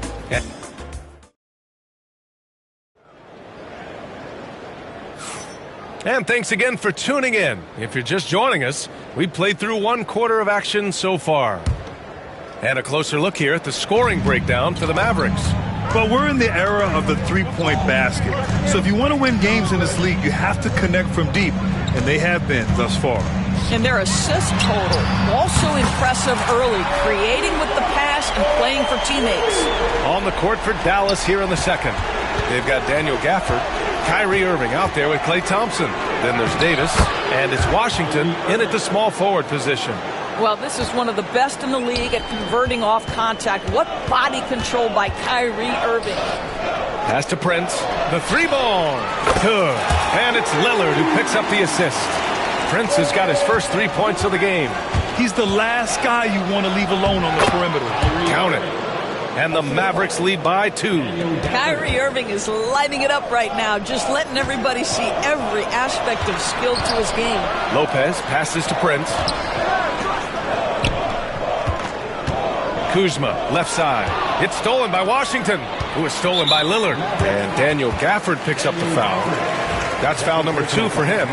Speaker 7: And thanks again for tuning in. If you're just joining us, we played through 1 quarter of action so far. And a closer look here at the scoring breakdown for the Mavericks.
Speaker 8: But we're in the era of the three-point basket. So if you want to win games in this league, you have to connect from deep. And they have been thus far.
Speaker 9: And their assist total, also impressive early, creating with the pass and playing for teammates.
Speaker 7: On the court for Dallas here in the second. They've got Daniel Gafford, Kyrie Irving out there with Klay Thompson. Then there's Davis, and it's Washington in at the small forward position.
Speaker 9: Well, this is one of the best in the league at converting off contact. What body control by Kyrie Irving.
Speaker 7: Pass to Prince. The 3-ball. Good. And it's Lillard who picks up the assist. Prince has got his first 3 points of the game.
Speaker 8: He's the last guy you want to leave alone on the perimeter.
Speaker 7: Count it. And the Mavericks lead by 2.
Speaker 9: Kyrie Irving is lighting it up right now, just letting everybody see every aspect of skill to his game.
Speaker 7: Lopez passes to Prince. Kuzma, left side. It's stolen by Washington, who is stolen by Lillard. And Daniel Gafford picks up the foul. That's foul number 2 for him.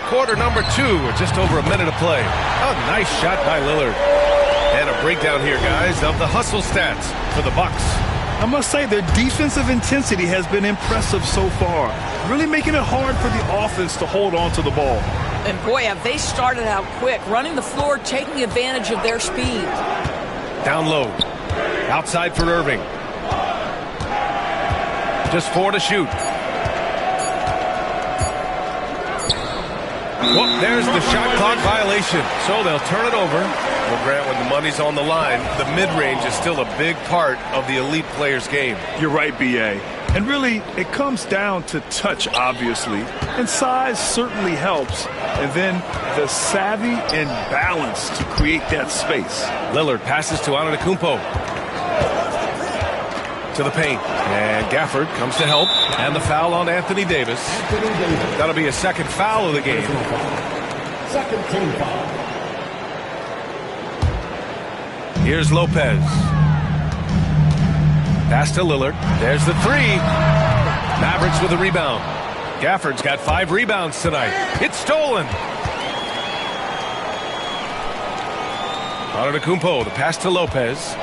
Speaker 7: Quarter number 2, with just over a minute of play. A nice shot by Lillard. And a breakdown here, guys, of the hustle stats for the Bucks.
Speaker 8: I must say their defensive intensity has been impressive so far, really making it hard for the offense to hold on to the ball.
Speaker 9: And boy, have they started out quick, running the floor, taking advantage of their speed.
Speaker 7: Down low. Outside for Irving. Just 4 to shoot. Well, there's the shot clock violation, so they'll turn it over. Well, Grant, when the money's on the line, the mid-range is still a big part of the elite player's game.
Speaker 8: You're right, B.A. And really, it comes down to touch, obviously, and size certainly helps, and then the savvy and balance to create that space.
Speaker 7: Lillard passes to Antetokounmpo. To the paint, and Gafford comes to help, and the foul on Anthony Davis. That'll be a second foul of the game.
Speaker 1: Second team foul.
Speaker 7: Here's Lopez. Pass to Lillard. There's the 3. Mavericks with a rebound. Gafford's got 5 rebounds tonight. It's stolen. Antetokounmpo, the pass to Lopez.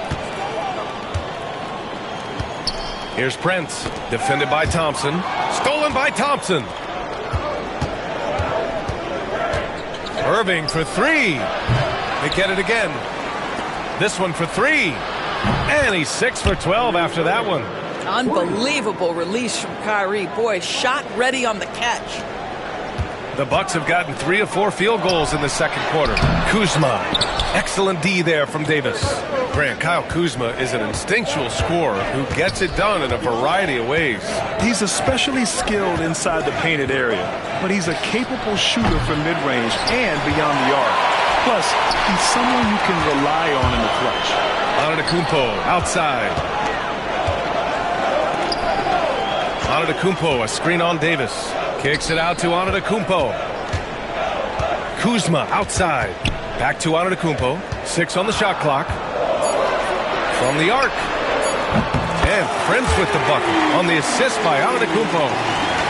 Speaker 7: Here's Prince, defended by Thompson. Stolen by Thompson. Irving for 3. They get it again. This one for 3. And he's 6 for 12 after that one.
Speaker 9: Unbelievable release from Kyrie. Boy, shot ready on the catch.
Speaker 7: The Bucks have gotten 3 of 4 field goals in the second quarter. Kuzma, excellent D there from Davis. Grant, Kyle Kuzma is an instinctual scorer who gets it done in a variety of ways.
Speaker 8: He's especially skilled inside the painted area, but he's a capable shooter from mid-range and beyond the arc. Plus, he's someone you can rely on in the clutch.
Speaker 7: Antetokounmpo outside. Antetokounmpo, a screen on Davis. Kicks it out to Antetokounmpo. Kuzma outside. Back to Antetokounmpo. 6 on the shot clock. From the arc. And Prince with the bucket on the assist by Antetokounmpo.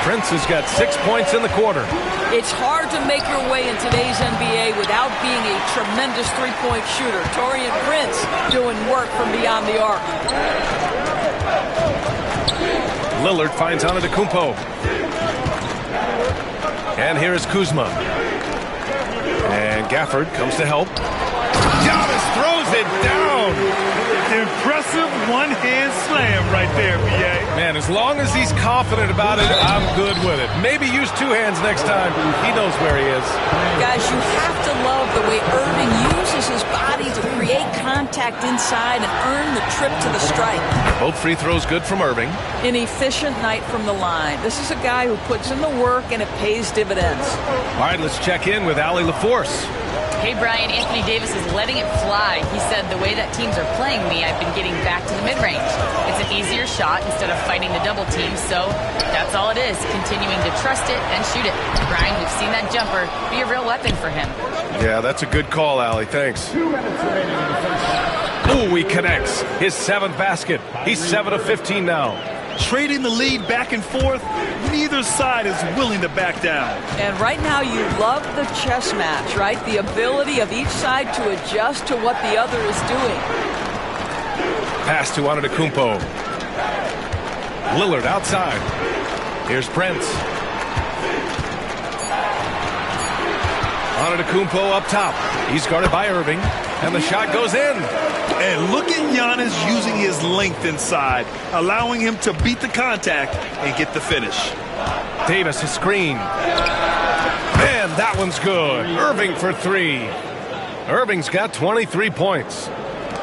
Speaker 7: Prince has got 6 points in the quarter.
Speaker 9: It's hard to make your way in today's NBA without being a tremendous three-point shooter. Taurean Prince doing work from beyond the arc.
Speaker 7: Lillard finds Antetokounmpo. And here is Kuzma. And Gafford comes to help. Giannis throws it down.
Speaker 8: Impressive one-hand slam right there, B.A.
Speaker 7: Man, as long as he's confident about it, I'm good with it. Maybe use 2 hands next time. He knows where he is.
Speaker 9: Guys, you have to love the way Irving uses his body to create contact inside and earn the trip to the strike.
Speaker 7: Both free throws good from Irving.
Speaker 9: An efficient night from the line. This is a guy who puts in the work and it pays dividends.
Speaker 7: All right, let's check in with Allie LaForce.
Speaker 10: Hey, Brian, Anthony Davis is letting it fly. He said, the way that teams are playing me, I've been getting back to the mid-range. It's an easier shot instead of fighting the double team, so that's all it is, continuing to trust it and shoot it. Brian, we've seen that jumper be a real weapon for him.
Speaker 7: Yeah, that's a good call, Allie. Thanks.
Speaker 1: 2 minutes remaining in the first half.
Speaker 7: Oh, he connects. His 7th basket. He's 7 of 15 now.
Speaker 8: Trading the lead back and forth, neither side is willing to back down.
Speaker 9: And right now you love the chess match, right? The ability of each side to adjust to what the other is doing.
Speaker 7: Pass to Antetokounmpo. Lillard outside. Here's Prince. Antetokounmpo up top. He's guarded by Irving. And the shot goes in.
Speaker 8: And look at Giannis using his length inside, allowing him to beat the contact and get the finish.
Speaker 7: Davis, a screen. Man, that one's good. Irving for 3. Irving's got 23 points.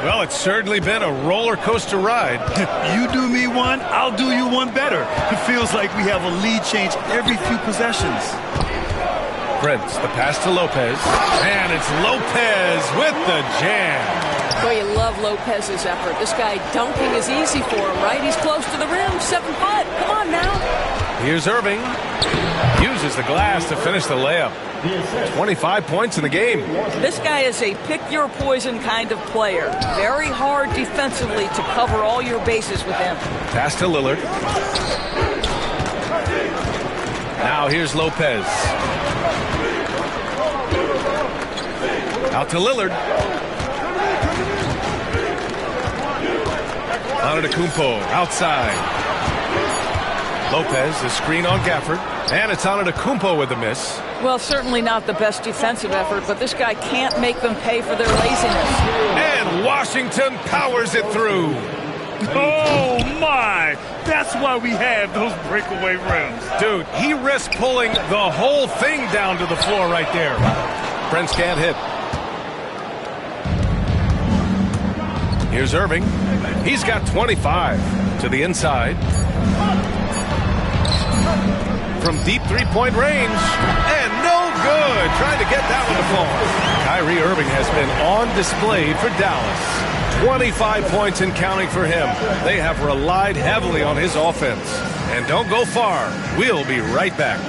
Speaker 7: Well, it's certainly been a roller coaster ride.
Speaker 8: You do me one, I'll do you one better. It feels like we have a lead change every few possessions.
Speaker 7: Prince, the pass to Lopez. And it's Lopez with the jam.
Speaker 9: Boy, you love Lopez's effort. This guy dunking is easy for him, right? He's close to the rim, 7 foot. Come on now.
Speaker 7: Here's Irving. Uses the glass to finish the layup. 25 points in the game.
Speaker 9: This guy is a pick-your-poison kind of player. Very hard defensively to cover all your bases with him.
Speaker 7: Pass to Lillard. Now here's Lopez. Out to Lillard. Antetokounmpo outside. Lopez, the screen on Gafford. And it's Antetokounmpo with the miss.
Speaker 9: Well, certainly not the best defensive effort, but this guy can't make them pay for their laziness.
Speaker 7: And Washington powers it through.
Speaker 8: Oh, my. That's why we have those breakaway rims.
Speaker 7: Dude, he risked pulling the whole thing down to the floor right there. Brents can't hit. Here's Irving. He's got 25 to the inside. From deep three-point range. And no good. Trying to get that one to fall. Kyrie Irving has been on display for Dallas. 25 points and counting for him. They have relied heavily on his offense. And don't go far. We'll be right back.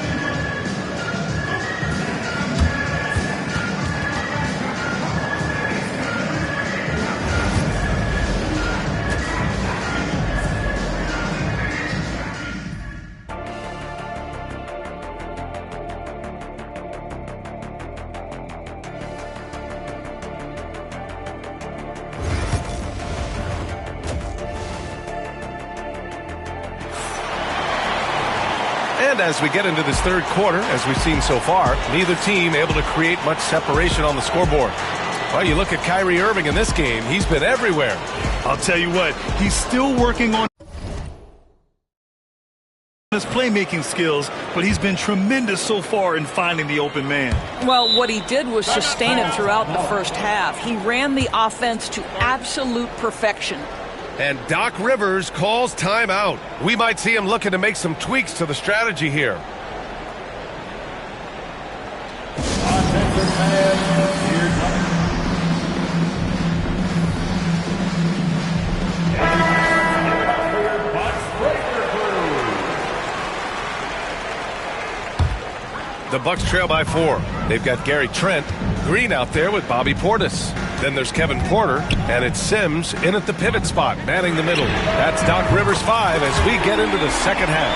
Speaker 7: And as we get into this third quarter, as we've seen so far, neither team able to create much separation on the scoreboard. Well, you look at Kyrie Irving in this game, he's been everywhere.
Speaker 8: I'll tell you what, he's still working on his playmaking skills, but he's been tremendous so far in finding the open man.
Speaker 9: Well, what he did was sustain him throughout the first half. He ran the offense to absolute perfection.
Speaker 7: And Doc Rivers calls timeout. We might see him looking to make some tweaks to the strategy here. The Bucks trail by 4. They've got Gary Trent Green out there with Bobby Portis. Then there's Kevin Porter, and it's Sims in at the pivot spot, manning the middle. That's Doc Rivers 5 as we get into the second half.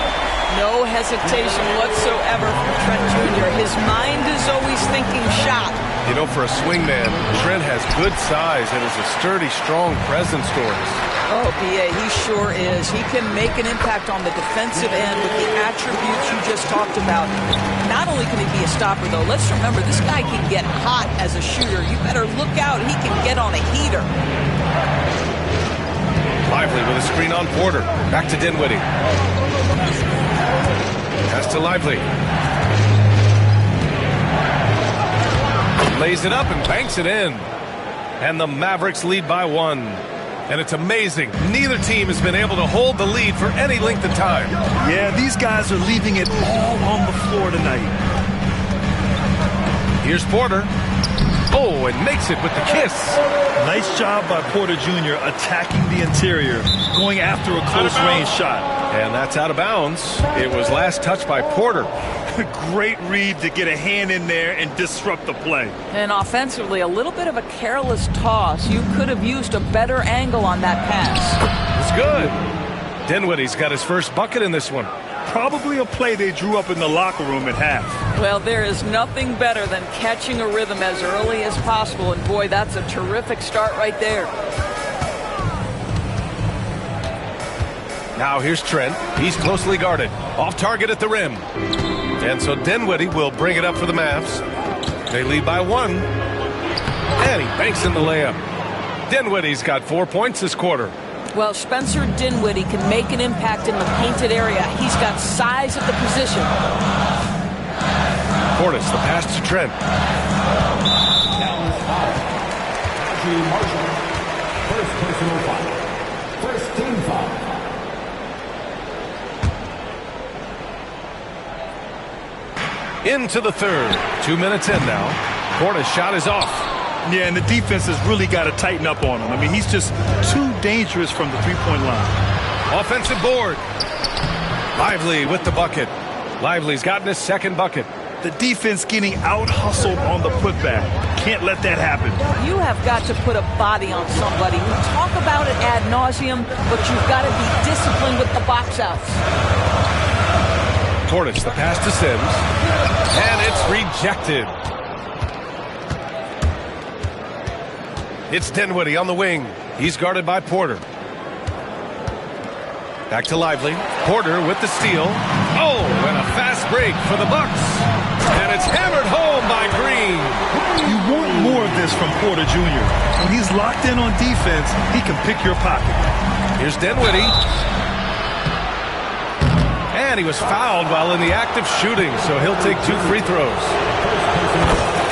Speaker 9: No hesitation whatsoever from Trent Jr. His mind is always thinking shot.
Speaker 7: You know, for a swingman, Trent has good size and is a sturdy, strong presence for us.
Speaker 9: Oh, B.A., he sure is. He can make an impact on the defensive end with the attributes you just talked about. Not only can he be a stopper, though, let's remember, this guy can get hot as a shooter. You better look out. He can get on a heater.
Speaker 7: Lively with a screen on Porter. Back to Dinwiddie. Pass to Lively. Lays it up and banks it in. And the Mavericks lead by 1. And it's amazing. Neither team has been able to hold the lead for any length of time.
Speaker 8: Yeah, these guys are leaving it all on the floor tonight.
Speaker 7: Here's Porter. Oh, and makes it with the kiss.
Speaker 8: Nice job by Porter Jr. attacking the interior, going after a close-range shot.
Speaker 7: And that's out of bounds. It was last touched by Porter.
Speaker 8: Great read to get a hand in there and disrupt the play.
Speaker 9: And offensively, a little bit of a careless toss. You could have used a better angle on that pass.
Speaker 7: It's good. Dinwiddie's got his first bucket in this one.
Speaker 8: Probably a play they drew up in the locker room at half.
Speaker 9: Well, there is nothing better than catching a rhythm as early as possible. And boy, that's a terrific start right there.
Speaker 7: Now here's Trent. He's closely guarded. Off target at the rim. And so Dinwiddie will bring it up for the Mavs. They lead by 1. And he banks in the layup. Dinwiddie's got 4 points this quarter.
Speaker 9: Well, Spencer Dinwiddie can make an impact in the painted area. He's got size at the position.
Speaker 7: Portis, the pass to Trent.
Speaker 12: First personal foul. First team foul.
Speaker 7: Into the third. 2 minutes in now. Portis' shot is off.
Speaker 8: Yeah, and the defense has really got to tighten up on him. I mean, he's just too dangerous from the three-point line.
Speaker 7: Offensive board. Lively with the bucket. Lively's gotten his second bucket.
Speaker 8: The defense getting out-hustled on the putback. Can't let that happen.
Speaker 9: You have got to put a body on somebody. We talk about it ad nauseum, but you've got to be disciplined with the box outs.
Speaker 7: Portis, the pass to Sims. And it's rejected. It's Dinwiddie on the wing. He's guarded by Porter. Back to Lively. Porter with the steal. Oh, and a fast break for the Bucks. And it's hammered home by Green.
Speaker 8: You want more of this from Porter Jr. When he's locked in on defense, he can pick your pocket.
Speaker 7: Here's Dinwiddie. And he was fouled while in the act of shooting, so he'll take 2 free throws.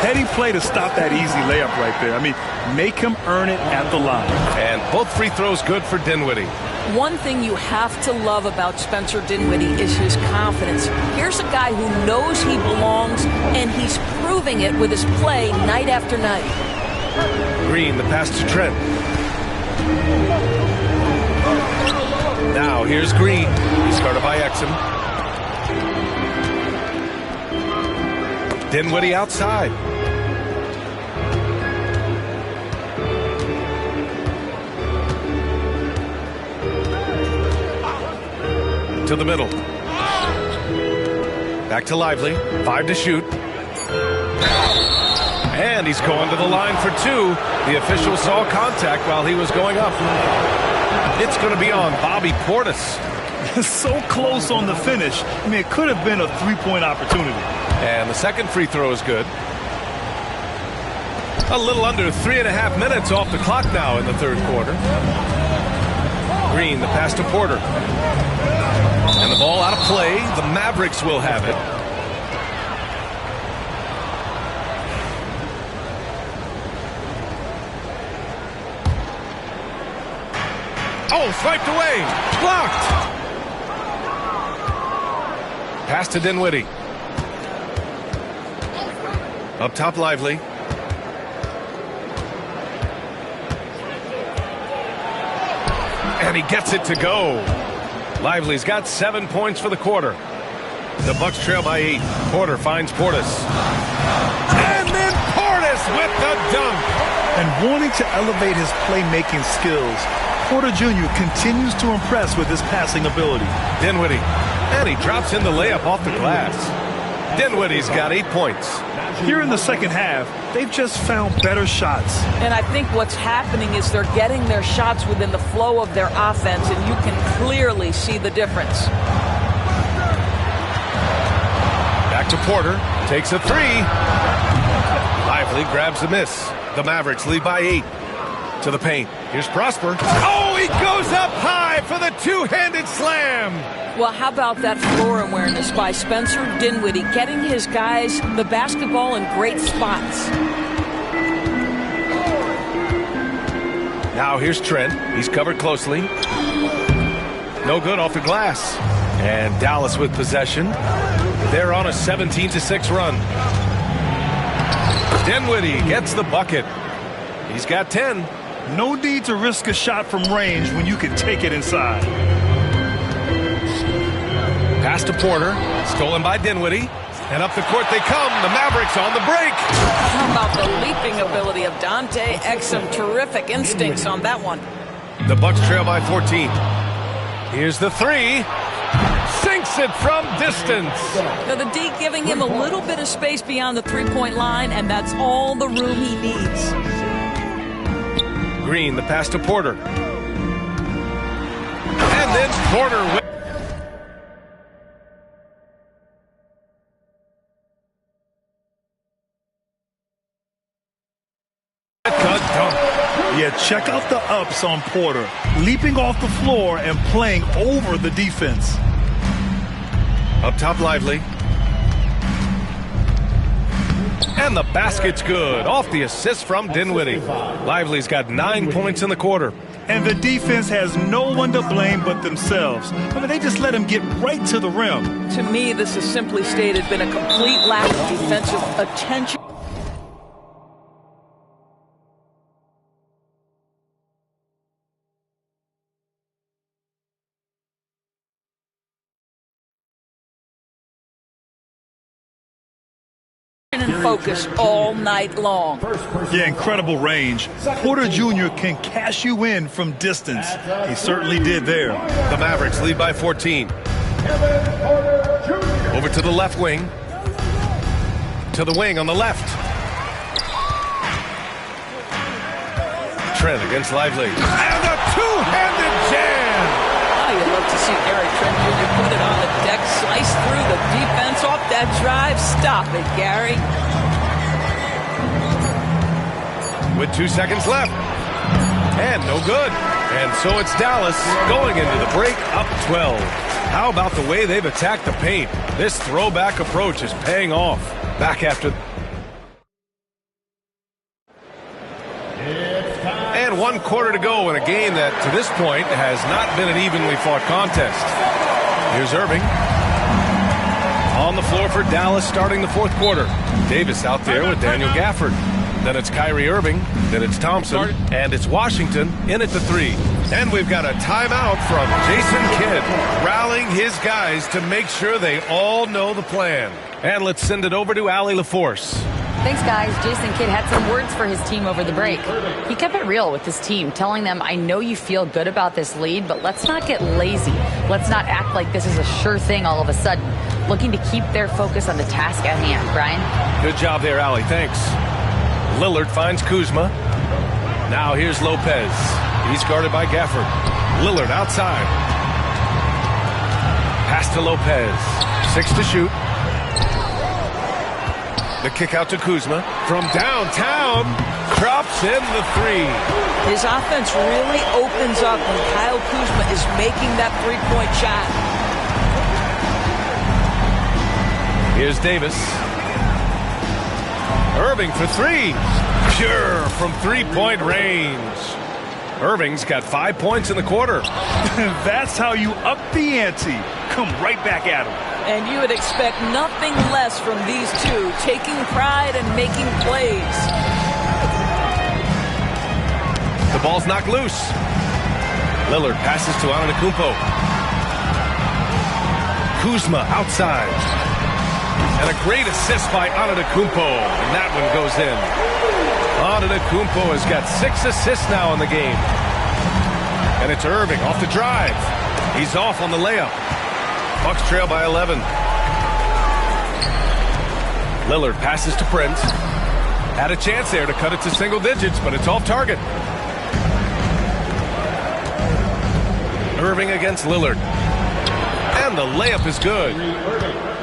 Speaker 8: Heady play to stop that easy layup right there. I mean, make him earn it at the line.
Speaker 7: And both free throws good for Dinwiddie.
Speaker 9: One thing you have to love about Spencer Dinwiddie is his confidence. Here's a guy who knows he belongs, and he's proving it with his play night after night.
Speaker 7: Green, the pass to Trent. Now here's Green. He's guarded by Exum. Dinwiddie outside. To the middle. Back to Lively. 5 to shoot. And he's going to the line for 2. The official saw contact while he was going up. It's going to be on Bobby Portis.
Speaker 8: So close on the finish. I mean, it could have been a 3-point opportunity.
Speaker 7: And the second free throw is good. A little under 3.5 minutes off the clock now in the third quarter. Green, the pass to Porter. And the ball out of play. The Mavericks will have it. Oh, swiped away. Blocked. Pass to Dinwiddie. Up top, Lively. And he gets it to go. Lively's got 7 points for the quarter. The Bucks trail by 8. Porter finds Portis. And then Portis with the dunk.
Speaker 8: And wanting to elevate his playmaking skills, Porter Jr. continues to impress with his passing ability.
Speaker 7: Dinwiddie. And he drops in the layup off the glass. Dinwiddie's got 8 points.
Speaker 8: Here in the second half, they've just found better shots.
Speaker 9: And I think what's happening is they're getting their shots within the flow of their offense, and you can clearly see the difference.
Speaker 7: Back to Porter. Takes a 3. Lively grabs a miss. The Mavericks lead by 8. To the paint. Here's Prosper. Oh, he goes up high for the two-handed slam.
Speaker 9: Well, how about that floor awareness by Spencer Dinwiddie, getting his guys the basketball in great spots.
Speaker 7: Now here's Trent. He's covered closely. No good off the glass. And Dallas with possession. They're on a 17-6 run. Dinwiddie gets the bucket. He's got 10.
Speaker 8: No need to risk a shot from range when you can take it inside.
Speaker 7: Pass to Porter. Stolen by Dinwiddie. And up the court they come. The Mavericks on the break.
Speaker 9: How about the leaping ability of Dante Exum? Terrific instincts on that one.
Speaker 7: The Bucks trail by 14. Here's the 3. Sinks it from distance.
Speaker 9: Now the D giving him a little bit of space beyond the three-point line, and that's all the room he needs.
Speaker 7: Green, the pass to Porter. And then Porter with the dunk.
Speaker 8: Yeah, check out the ups on Porter. Leaping off the floor and playing over the defense.
Speaker 7: Up top, Lively. And the basket's good. Off the assist from Dinwiddie. Lively's got 9 points in the quarter.
Speaker 8: And the defense has no one to blame but themselves. I mean, they just let him get right to the rim.
Speaker 9: To me, this has simply stated been a complete lack of defensive attention. focus all night long.
Speaker 8: Yeah, incredible range. Porter Jr. can cash you in from distance. He certainly did there.
Speaker 7: The Mavericks lead by 14. Over to the left wing. To the wing on the left. Trent against Lively. And a two-handed jam!
Speaker 9: Oh, you'd love to see Gary Trent Jr. put it on the deck, slice through the defense off that drive. Stop it, Gary.
Speaker 7: With 2 seconds left. And no good. And so it's Dallas going into the break up 12. How about the way they've attacked the paint? This throwback approach is paying off. Back after... And 1 quarter to go in a game that, to this point, has not been an evenly fought contest. Here's Irving. On the floor for Dallas starting the 4th quarter. Davis out there with Daniel Gafford. Then it's Kyrie Irving. Then it's Thompson. And it's Washington in at the 3. And we've got a timeout from Jason Kidd, rallying his guys to make sure they all know the plan. And let's send it over to Allie LaForce.
Speaker 10: Thanks, guys. Jason Kidd had some words for his team over the break. He kept it real with his team, telling them, I know you feel good about this lead, but let's not get lazy. Let's not act like this is a sure thing all of a sudden. Looking to keep their focus on the task at hand. Brian?
Speaker 7: Good job there, Allie. Thanks. Lillard finds Kuzma. Now here's Lopez. He's guarded by Gafford. Lillard outside. Pass to Lopez. 6 to shoot. The kick out to Kuzma. From downtown, drops in the 3.
Speaker 9: His offense really opens up when Kyle Kuzma is making that three-point shot.
Speaker 7: Here's Davis. Irving for 3. Pure from three-point range. Irving's got 5 points in the quarter.
Speaker 8: That's how you up the ante. Come right back at him.
Speaker 9: And you would expect nothing less from these two, taking pride and making plays.
Speaker 7: The ball's knocked loose. Lillard passes to Antetokounmpo. Kuzma outside. And a great assist by Antetokounmpo. And that one goes in. Antetokounmpo has got 6 assists now in the game. And it's Irving off the drive. He's off on the layup. Bucks trail by 11. Lillard passes to Prince. Had a chance there to cut it to single digits, but it's off target. Irving against Lillard. And the layup is good.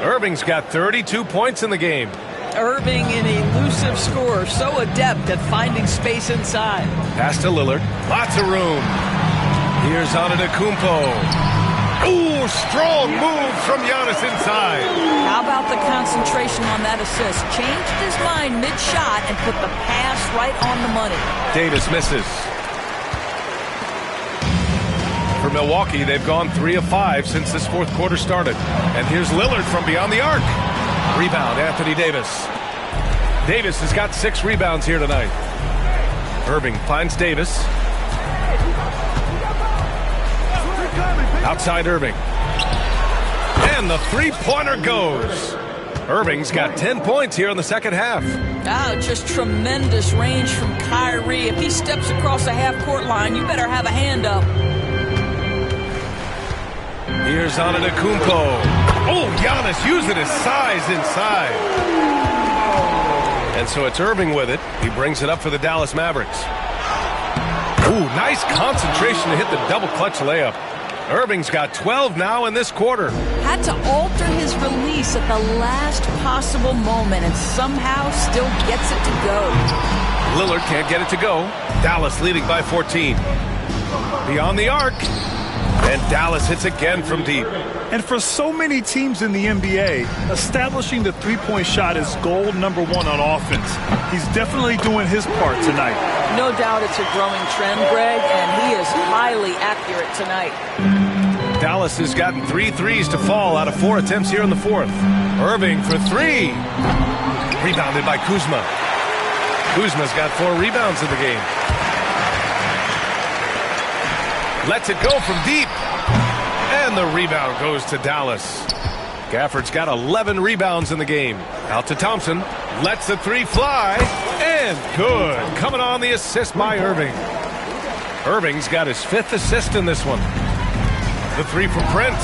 Speaker 7: Irving's got 32 points in the game.
Speaker 9: Irving, an elusive scorer, so adept at finding space inside.
Speaker 7: Pass to Lillard. Lots of room. Here's Antetokounmpo. Ooh, strong move from Giannis inside.
Speaker 9: How about the concentration on that assist? Changed his mind mid-shot and put the pass right on the money.
Speaker 7: Davis misses. For Milwaukee, they've gone 3 of 5 since this 4th quarter started. And here's Lillard from beyond the arc. Rebound, Anthony Davis. Davis has got 6 rebounds here tonight. Irving finds Davis. Outside Irving. And the three-pointer goes. Irving's got 10 points here in the second half.
Speaker 9: Oh, just tremendous range from Kyrie. If he steps across the half-court line, you better have a hand up.
Speaker 7: Here's Antetokounmpo. Oh, Giannis using his size inside. And so it's Irving with it. He brings it up for the Dallas Mavericks. Ooh, nice concentration to hit the double clutch layup. Irving's got 12 now in this quarter.
Speaker 9: Had to alter his release at the last possible moment and somehow still gets it to go.
Speaker 7: Lillard can't get it to go. Dallas leading by 14. Beyond the arc. And Dallas hits again from deep.
Speaker 8: And for so many teams in the NBA, establishing the three-point shot is goal number 1 on offense. He's definitely doing his part tonight.
Speaker 9: No doubt it's a growing trend, Greg, and he is highly accurate tonight.
Speaker 7: Dallas has gotten 3 threes to fall out of 4 attempts here in the 4th. Irving for 3. Rebounded by Kuzma. Kuzma's got 4 rebounds in the game. Lets it go from deep. And the rebound goes to Dallas. Gafford's got 11 rebounds in the game. Out to Thompson. Lets the three fly. And good. Coming on the assist by Irving. Irving's got his 5th assist in this one. The three from Prince.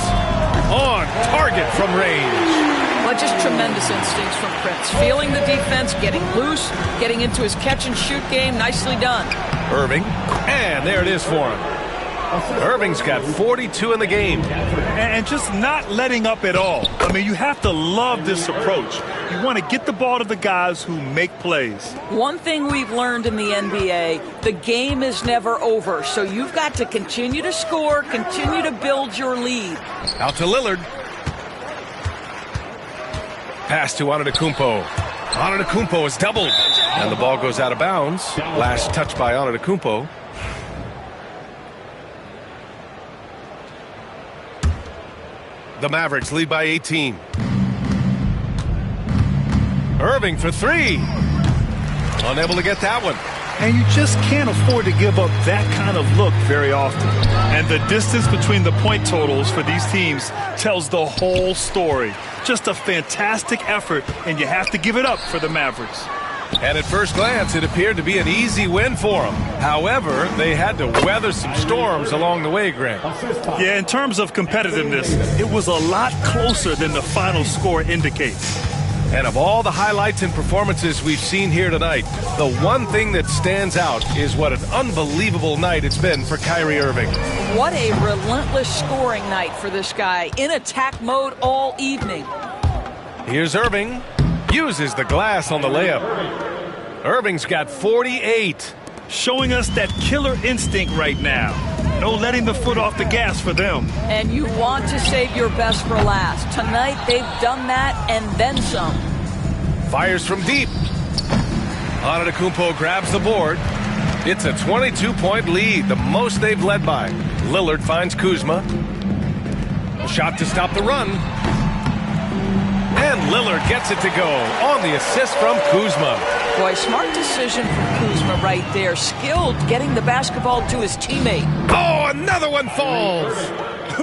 Speaker 7: On target from range.
Speaker 9: Well, just tremendous instincts from Prince. Feeling the defense, getting loose, getting into his catch-and-shoot game. Nicely done.
Speaker 7: Irving. And there it is for him. Irving's got 42 in the game.
Speaker 8: And just not letting up at all. I mean, you have to love this approach. You want to get the ball to the guys who make plays.
Speaker 9: One thing we've learned in the NBA, the game is never over. So you've got to continue to score, continue to build your lead.
Speaker 7: Out to Lillard. Pass to Antetokounmpo. Antetokounmpo is doubled. And the ball goes out of bounds. Last touch by Antetokounmpo. The Mavericks lead by 18. Irving for three. Unable to get that one.
Speaker 8: And you just can't afford to give up that kind of look very often. And the distance between the point totals for these teams tells the whole story. Just a fantastic effort, and you have to give it up for the Mavericks.
Speaker 7: And at first glance, it appeared to be an easy win for them. However, they had to weather some storms along the way, Grant.
Speaker 8: Yeah, in terms of competitiveness, it was a lot closer than the final score indicates.
Speaker 7: And of all the highlights and performances we've seen here tonight, the one thing that stands out is what an unbelievable night it's been for Kyrie Irving.
Speaker 9: What a relentless scoring night for this guy. In attack mode all evening.
Speaker 7: Here's Irving. Uses the glass on the layup. Irving's got 48.
Speaker 8: Showing us that killer instinct right now. No letting the foot off the gas for them.
Speaker 9: And you want to save your best for last. Tonight, they've done that and then some.
Speaker 7: Fires from deep. Antetokounmpo grabs the board. It's a 22-point lead, the most they've led by. Lillard finds Kuzma. A shot to stop the run. And Lillard gets it to go on the assist from Kuzma.
Speaker 9: Boy, smart decision from Kuzma right there. Skilled getting the basketball to his teammate.
Speaker 7: Oh, another one falls.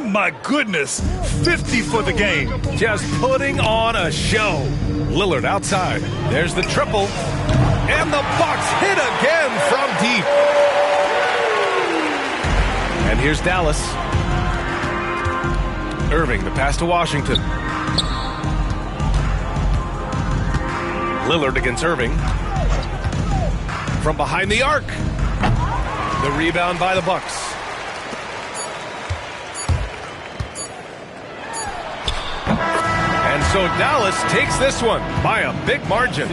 Speaker 8: My goodness, 50 for the game.
Speaker 7: Just putting on a show. Lillard outside. There's the triple. And the Bucks hit again from deep. And here's Dallas. Irving, the pass to Washington. Lillard against Irving. From behind the arc. The rebound by the Bucks. And so Dallas takes this one by a big margin.